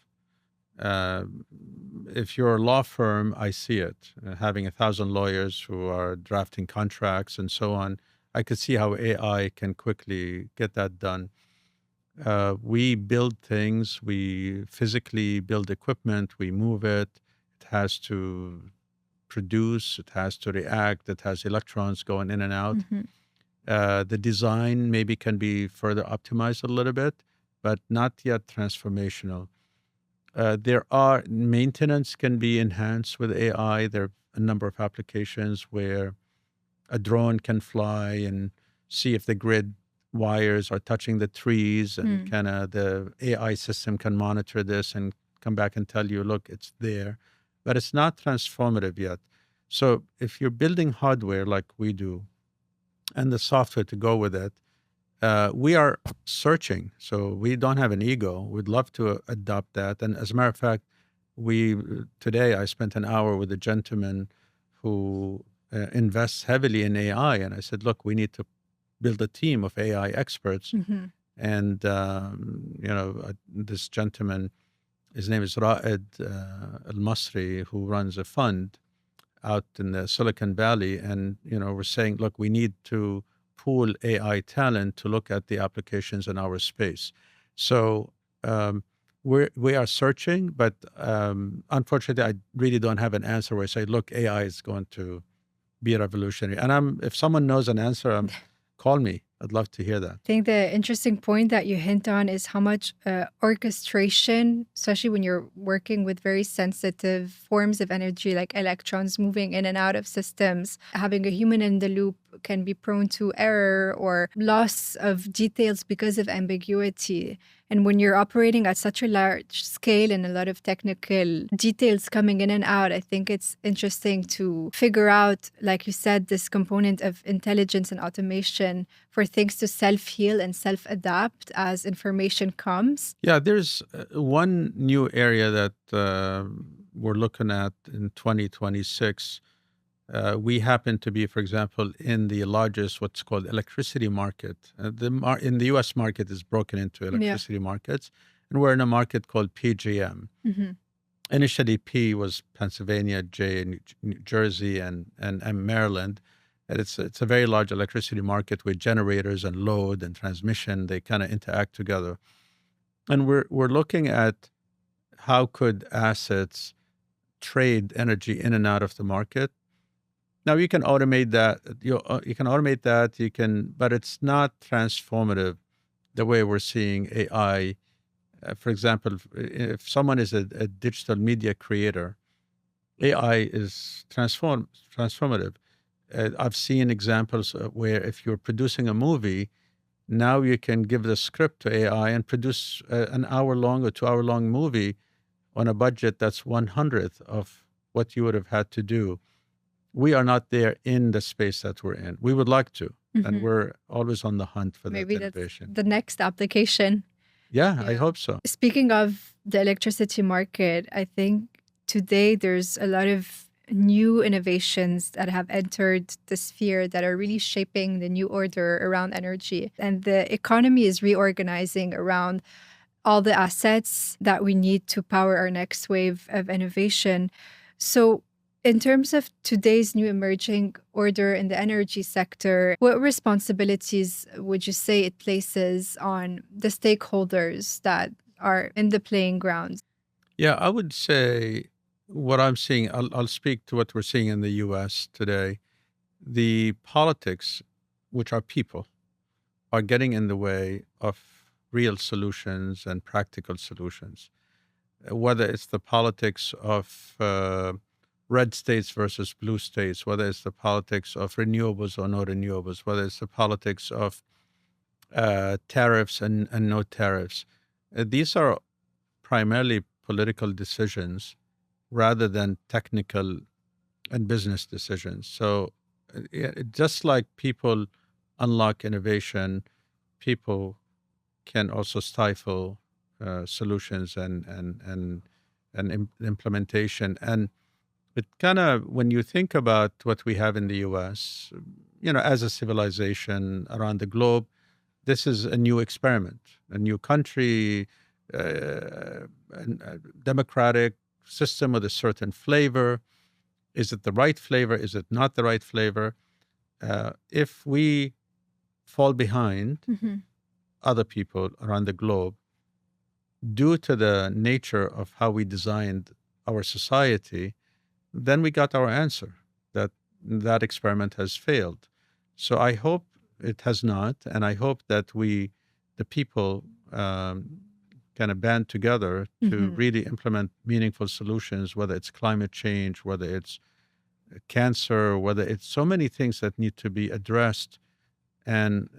Uh, if you're a law firm, I see it. Having 1,000 lawyers who are drafting contracts and so on, I could see how AI can quickly get that done. We build things, we physically build equipment, we move it. It has to produce, it has to react, it has electrons going in and out. Hmm. The design maybe can be further optimized a little bit, but not yet transformational. There are maintenance can be enhanced with AI. There are a number of applications where a drone can fly and see if the grid wires are touching the trees, and Mm. kind of the AI system can monitor this and come back and tell you, look, it's there. But it's not transformative yet. So if you're building hardware like we do and the software to go with it, we are searching. So we don't have an ego. We'd love to adopt that. And as a matter of fact, today I spent an hour with a gentleman who invests heavily in AI, and I said, look, we need to build a team of AI experts. Hmm. And this gentleman, his name is Ra'ed Al Masri, who runs a fund out in the Silicon Valley, and we're saying, look, we need to pool AI talent to look at the applications in our space. So we are searching, but unfortunately, I really don't have an answer where I say, look, AI is going to be revolutionary. And if someone knows an answer, call me. I'd love to hear that. I think the interesting point that you hint on is how much orchestration, especially when you're working with very sensitive forms of energy like electrons moving in and out of systems, having a human in the loop can be prone to error or loss of details because of ambiguity. And when you're operating at such a large scale and a lot of technical details coming in and out, I think it's interesting to figure out, like you said, this component of intelligence and automation for things to self-heal and self-adapt as information comes. Yeah, there's one new area that we're looking at in 2026. We happen to be, for example, in the largest, what's called electricity market. In the U.S. market is broken into Yeah. electricity markets, and we're in a market called PJM. Hmm. Initially, P was Pennsylvania, J New Jersey, and Maryland. And it's a very large electricity market with generators and load and transmission. They kind of interact together, and we're looking at how could assets trade energy in and out of the market. Now you can automate that. You can automate that. But it's not transformative the way we're seeing AI. For example, if someone is a digital media creator, AI is transformative. I've seen examples where if you're producing a movie, now you can give the script to AI and produce an hour-long or 2-hour-long movie on a budget that's 1/100th of what you would have had to do. We are not there in the space that we're in. We would like to, and we're always on the hunt for Maybe that that's innovation. the next application. Yeah, I hope so. Speaking of the electricity market, I think today there's a lot of new innovations that have entered the sphere that are really shaping the new order around energy. And the economy is reorganizing around all the assets that we need to power our next wave of innovation. So, in terms of today's new emerging order in the energy sector, what responsibilities would you say it places on the stakeholders that are in the playing ground? Yeah, I would say what I'm seeing, I'll speak to what we're seeing in the US today. The politics, which are people, are getting in the way of real solutions and practical solutions. Whether it's the politics of red states versus blue states, whether it's the politics of renewables or no renewables, whether it's the politics of tariffs and no tariffs. These are primarily political decisions rather than technical and business decisions. So, just like people unlock innovation, people can also stifle solutions and and implementation. And it kind of, when you think about what we have in the US, as a civilization around the globe, this is a new experiment, a new country, a democratic system with a certain flavor. Is it the right flavor? Is it not the right flavor? If we fall behind Mhm. other people around the globe due to the nature of how we designed our society, then we got our answer that that experiment has failed. So I hope it has not, and I hope that the people, kind of band together to Mhm. really implement meaningful solutions, whether it's climate change, whether it's cancer, whether it's so many things that need to be addressed, and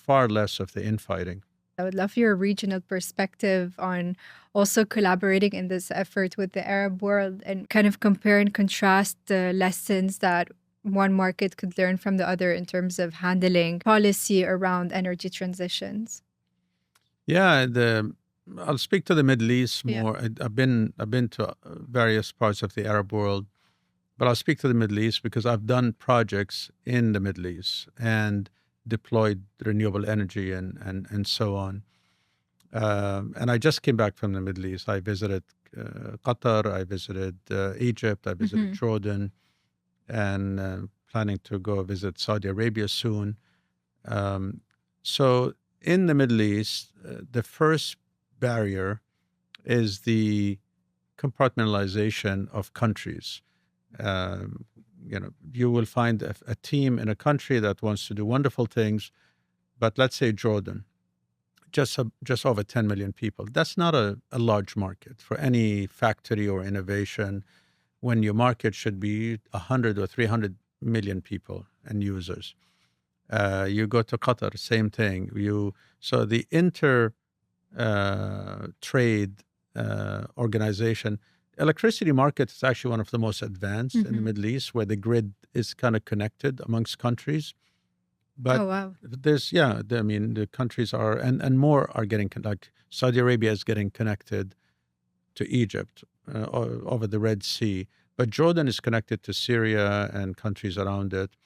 far less of the infighting. I would love your regional perspective on also collaborating in this effort with the Arab world and kind of compare and contrast the lessons that one market could learn from the other in terms of handling policy around energy transitions. Yeah, I'll speak to the Middle East Yeah. more. I've been to various parts of the Arab world, but I'll speak to the Middle East because I've done projects in the Middle East and deployed renewable energy and so on. And I just came back from the Middle East. I visited Qatar, I visited Egypt, I visited Mhm. Jordan, and planning to go visit Saudi Arabia soon. Um, so in the Middle East, the first barrier is the compartmentalization of countries. Um, you will find a team in a country that wants to do wonderful things, but let's say Jordan, just over 10 million people. That's not a large market for any factory or innovation when your market should be 100 or 300 million people and users. You go to Qatar, same thing. So the inter trade organization, electricity market is actually one of the most advanced in the Mhm. Middle East, where the grid is kind of connected amongst countries. But Oh, wow. I mean, the countries are, and more are getting, like Saudi Arabia is getting connected to Egypt over the Red Sea. But Jordan is connected to Syria and countries around it.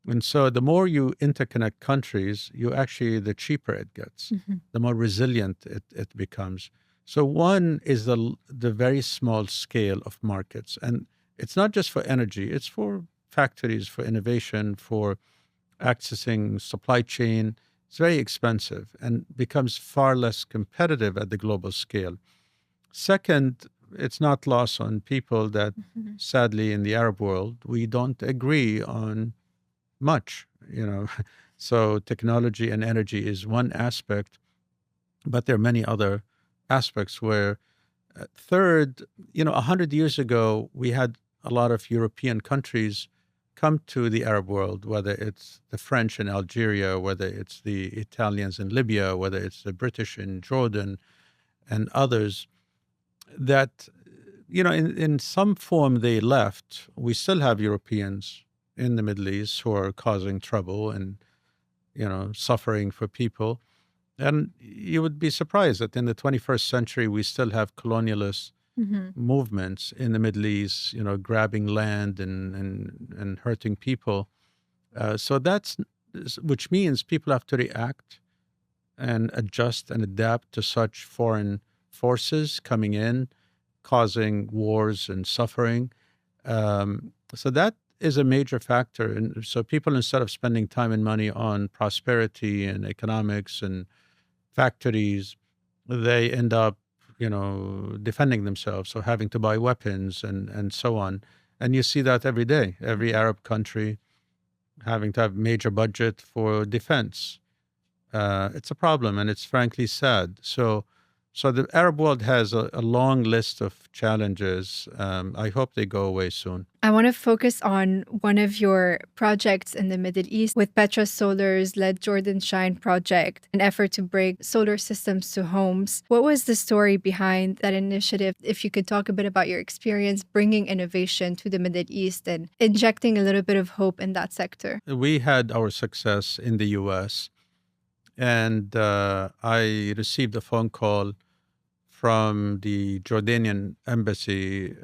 And so the more you interconnect countries, the cheaper it gets, Mhm. the more resilient it becomes. So one is the very small scale of markets. And it's not just for energy, it's for factories, for innovation, for accessing supply chain. It's very expensive and becomes far less competitive at the global scale. Second, it's not lost on people that Mhm. sadly in the Arab world, we don't agree on much. So technology and energy is one aspect, but there are many other aspects where, third, 100 years ago, we had a lot of European countries come to the Arab world, whether it's the French in Algeria, whether it's the Italians in Libya, whether it's the British in Jordan and others, that, in some form they left. We still have Europeans in the Middle East who are causing trouble and, suffering for people. And you would be surprised that in the 21st century, we still have colonialist Mhm. movements in the Middle East, grabbing land and hurting people. So which means people have to react and adjust and adapt to such foreign forces coming in, causing wars and suffering. So that is a major factor. And so people, instead of spending time and money on prosperity and economics and factories, they end up, defending themselves, so having to buy weapons and so on. And you see that every day, every Arab country having to have major budget for defense. It's a problem, and it's frankly sad. So the Arab world has a long list of challenges. I hope they go away soon. I want to focus on one of your projects in the Middle East with Petra Solar's led Jordan Shine project, an effort to bring solar systems to homes. What was the story behind that initiative? If you could talk a bit about your experience bringing innovation to the Middle East and injecting a little bit of hope in that sector. We had our success in the U.S., and I received a phone call from the Jordanian embassy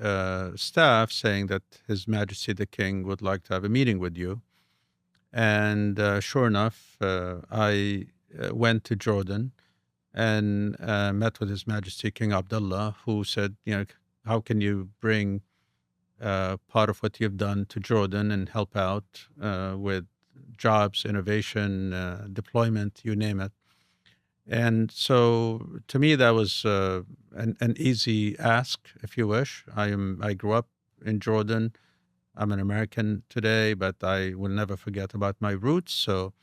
staff saying that His Majesty the King would like to have a meeting with you. And sure enough, I went to Jordan and met with His Majesty King Abdullah, who said, how can you bring part of what you've done to Jordan and help out with jobs, innovation, deployment, you name it. And so to me, that was an easy ask, if you wish. I grew up in Jordan. I'm an American today, but I will never forget about my roots. So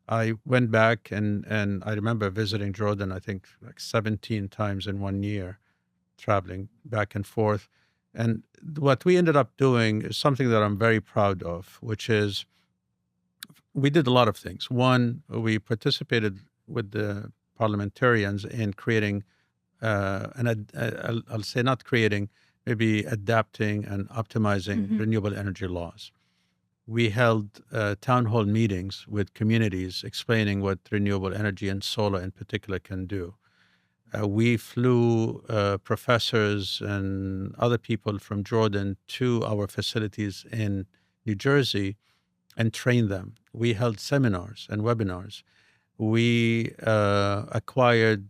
I went back and I remember visiting Jordan, I think like 17 times in 1 year, traveling back and forth. And what we ended up doing is something that I'm very proud of, which is we did a lot of things. One, we participated with the parliamentarians in creating, I'll say not creating, maybe adapting and optimizing renewable energy laws. We held town hall meetings with communities explaining what renewable energy and solar in particular can do. We flew professors and other people from Jordan to our facilities in New Jersey and trained them. We held seminars and webinars. We acquired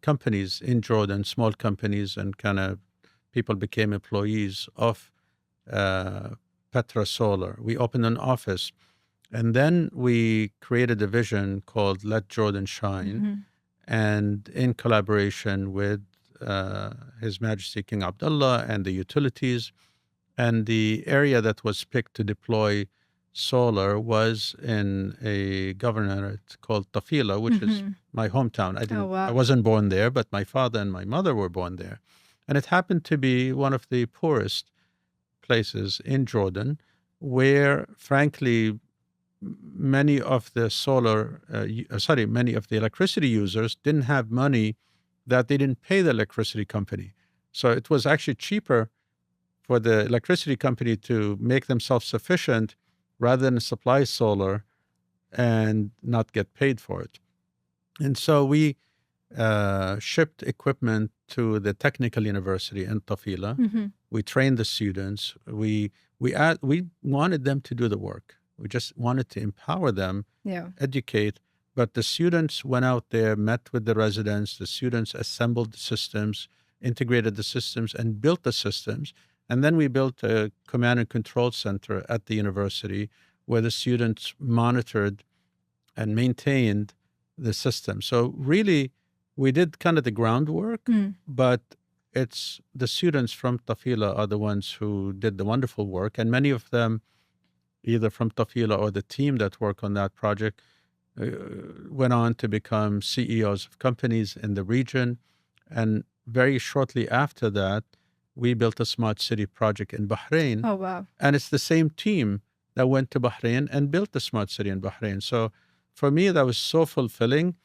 companies in Jordan, small companies, and kind of people became employees of Petra Solar. We opened an office, and then we created a vision called Let Jordan Shine. And in collaboration with His Majesty King Abdullah and the utilities, and the area that was picked to deploy solar was in a governorate called Tafila, which is my hometown. I wasn't born there, but my father and my mother were born there. And it happened to be one of the poorest places in Jordan where, frankly, many of the many of the electricity users didn't have money that they didn't pay the electricity company. So it was actually cheaper for the electricity company to make themselves sufficient rather than supply solar and not get paid for it. And so we shipped equipment to the technical university in Tafila. We trained the students. We wanted them to do the work. We just wanted to empower them, educate. But the students went out there, met with the residents. The students assembled the systems, integrated the systems, and built the systems. And then we built a command and control center at the university where the students monitored and maintained the system. So really, we did kind of the groundwork, but it's the students from Tafila are the ones who did the wonderful work. And many of them, either from Tafila or the team that worked on that project, went on to become CEOs of companies in the region. And very shortly after that, we built a smart city project in Bahrain. Oh, wow. And it's the same team that went to Bahrain and built the smart city in Bahrain. So for me, that was so fulfilling.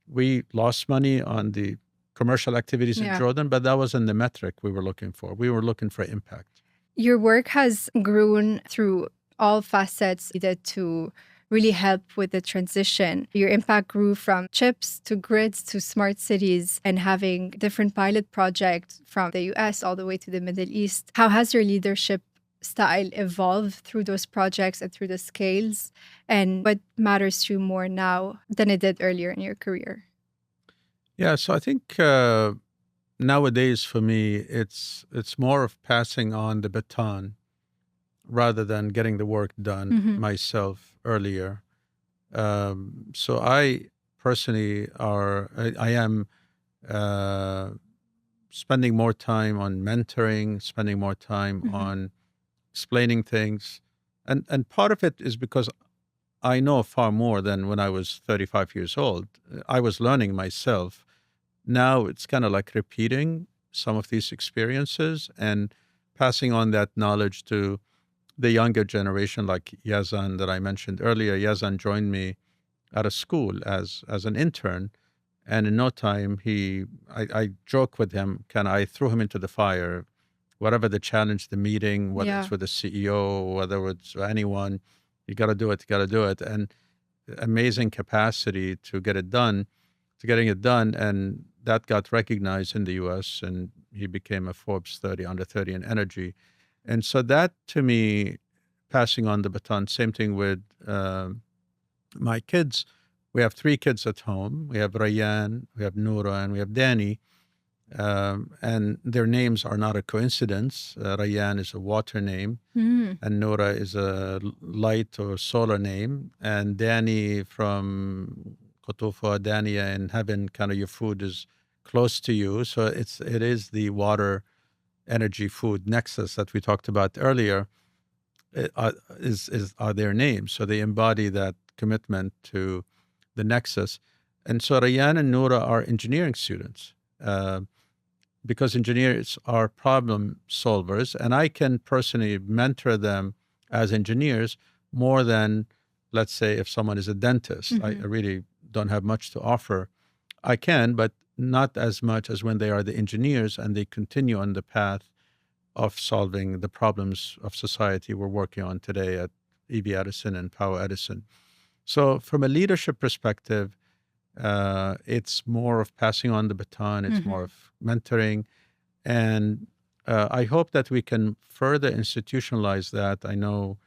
We lost money on the commercial activities in Jordan, but that wasn't the metric we were looking for. We were looking for impact. Your work has grown through all facets needed to really help with the transition. Your impact grew from chips to grids to smart cities and having different pilot projects from the US all the way to the Middle East. How has your leadership style evolved through those projects and through the scales? And what matters to you more now than it did earlier in your career? Yeah, so I think nowadays for me, it's more of passing on the baton rather than getting the work done myself earlier. So I personally I am spending more time on mentoring, spending more time on explaining things. And part of it is because I know far more than when I was 35 years old. I was learning myself. Now it's kind of like repeating some of these experiences and passing on that knowledge to the younger generation, like Yazan that I mentioned earlier. Yazan joined me at a school as an intern, and in no time I joke with him, I threw him into the fire. Whatever the challenge, the meeting, whether it's with the CEO, whether it's anyone, you got to do it. And amazing capacity to getting it done. And that got recognized in the US, and he became a Forbes 30 under 30 in energy. And so that to me, passing on the baton, same thing with my kids. We have three kids at home. We have Rayan, we have Noura, and we have Danny. And their names are not a coincidence. Rayan is a water name, and Noura is a light or solar name, and Danny from Kotufa, Dania in heaven, kind of your food is close to you. So it is the water energy food nexus that we talked about earlier. Are their names, so they embody that commitment to the nexus. And so Rayan and Noura are engineering students. Because engineers are problem solvers, and I can personally mentor them as engineers more than, let's say, if someone is a dentist. I really don't have much to offer. I can, but not as much as when they are the engineers and they continue on the path of solving the problems of society we're working on today at E.V. Edison and Power Edison. So from a leadership perspective, it's more of passing on the baton. It's more of mentoring. And I hope that we can further institutionalize that. I know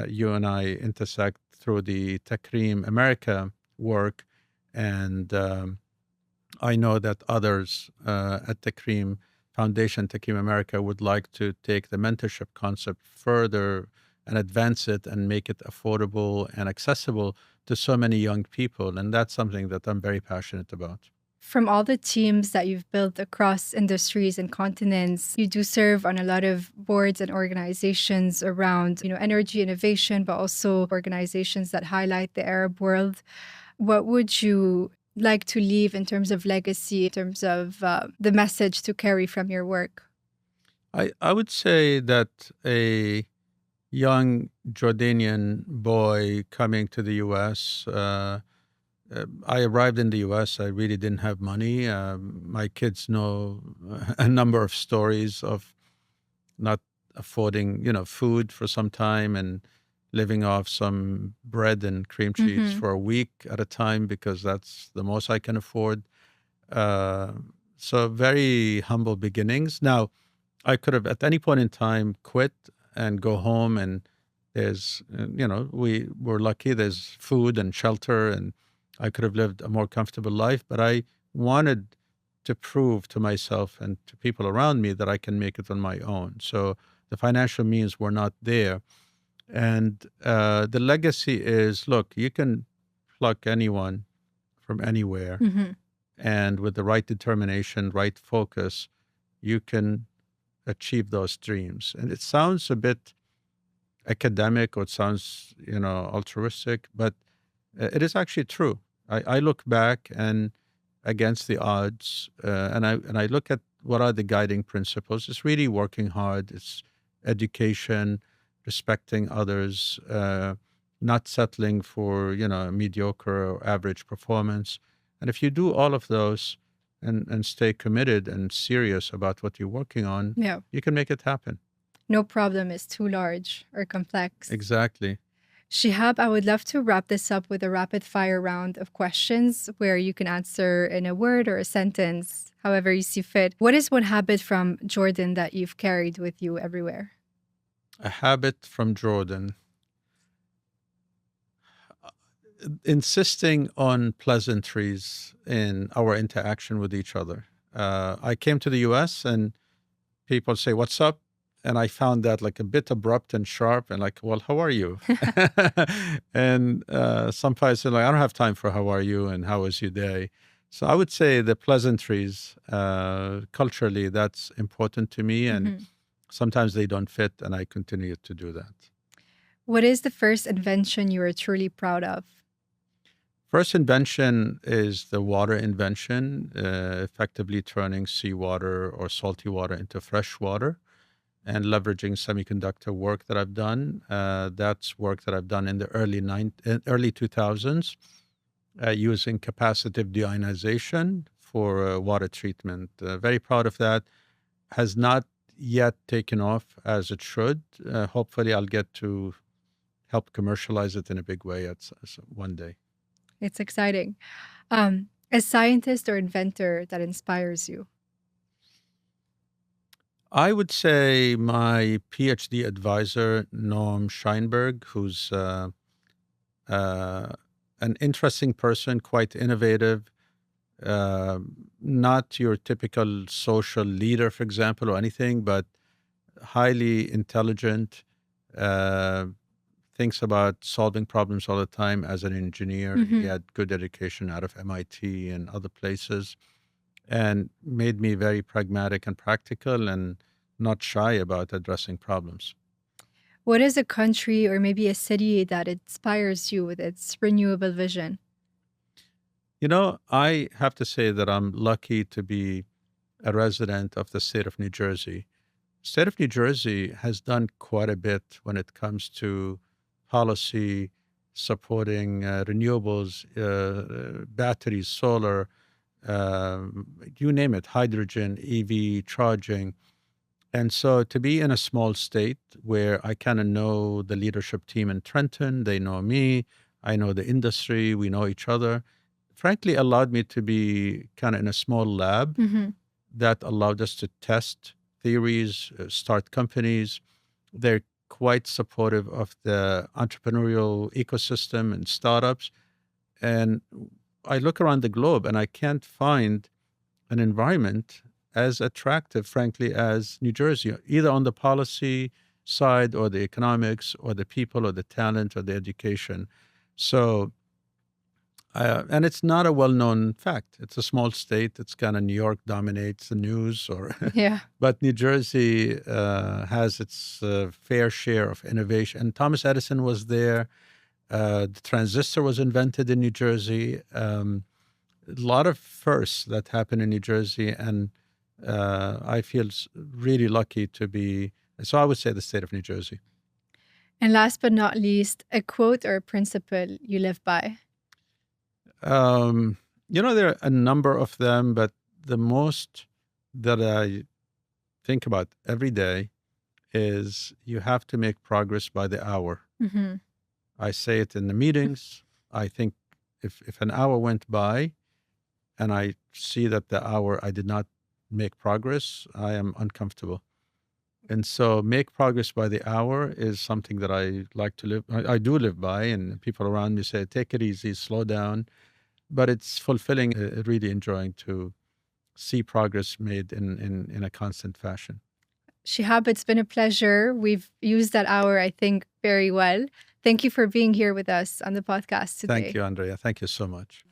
you and I intersect through the TAKREEM America work. And I know that others at TAKREEM Foundation, TAKREEM America, would like to take the mentorship concept further and advance it and make it affordable and accessible to so many young people. And that's something that I'm very passionate about. From all the teams that you've built across industries and continents, you do serve on a lot of boards and organizations around, energy innovation, but also organizations that highlight the Arab world. What would you like to leave in terms of legacy, in terms of the message to carry from your work? I would say that a young Jordanian boy coming to the U.S., I arrived in the U.S., I really didn't have money. My kids know a number of stories of not affording, food for some time and living off some bread and cream cheese for a week at a time because that's the most I can afford. So very humble beginnings. Now, I could have at any point in time quit and go home, and there's, we were lucky. There's food and shelter, and I could have lived a more comfortable life. But I wanted to prove to myself and to people around me that I can make it on my own. So the financial means were not there. And the legacy is, look, you can pluck anyone from anywhere. And with the right determination, right focus, you can achieve those dreams. And it sounds a bit academic, or it sounds, altruistic, but it is actually true. I look back and against the odds, and I look at what are the guiding principles. It's really working hard. It's education, respecting others, not settling for, mediocre or average performance. And if you do all of those and stay committed and serious about what you're working on, you can make it happen. No problem is too large or complex. Exactly. Shihab, I would love to wrap this up with a rapid fire round of questions where you can answer in a word or a sentence, however you see fit. What is one habit from Jordan that you've carried with you everywhere? A habit from Jordan. Insisting on pleasantries in our interaction with each other. I came to the US and people say, "What's up?" And I found that like a bit abrupt and sharp and like, "Well, how are you?" And sometimes they're like, "I don't have time for how are you and how was your day?" So I would say the pleasantries, culturally, that's important to me. And sometimes they don't fit, and I continue to do that. What is the first invention you are truly proud of? First invention is the water invention, effectively turning seawater or salty water into fresh water and leveraging semiconductor work that I've done. That's work that I've done in the early 2000s using capacitive deionization for water treatment. Very proud of that. Has not yet taken off as it should. Hopefully I'll get to help commercialize it in a big way one day. It's exciting. A scientist or inventor that inspires you? I would say my PhD advisor, Noam Scheinberg, who's uh, an interesting person, quite innovative, uh, not your typical social leader, for example, or anything, but highly intelligent, uh, thinks about solving problems all the time as an engineer. He Hmm. had good education out of MIT and other places, and made me very pragmatic and practical and not shy about addressing problems. What is a country or maybe a city that inspires you with its renewable vision? You know, I have to say that I'm lucky to be a resident of the state of New Jersey. State of New Jersey has done quite a bit when it comes to policy supporting renewables, batteries, solar, you name it, hydrogen, EV charging. And so to be in a small state where I kind of know the leadership team in Trenton, they know me, I know the industry, we know each other, frankly allowed me to be kind of in a small lab Hmm. that allowed us to test theories, start companies. They're quite supportive of the entrepreneurial ecosystem and startups. And I look around the globe and I can't find an environment as attractive, frankly, as New Jersey, either on the policy side or the economics or the people or the talent or the education. So, and it's not a well-known fact. It's a small state. It's kind of New York dominates the news, or Yeah. but New Jersey has its fair share of innovation. And Thomas Edison was there. The transistor was invented in New Jersey. A lot of firsts that happen in New Jersey, and I feel really lucky to be. So I would say the state of New Jersey. And last but not least, a quote or a principle you live by. Um, you know, there are a number of them, but the most that I think about every day is you have to make progress by the hour. Hmm. I say it in the meetings. I think if an hour went by and I see that the hour I did not make progress, I am uncomfortable. And so make progress by the hour is something that I like to live. I do live by, and people around me say, take it easy, slow down. But it's fulfilling, really enjoying to see progress made in a constant fashion. Shihab, it's been a pleasure. We've used that hour, I think, very well. Thank you for being here with us on the podcast Thank today. you, Andrea. Thank you so much.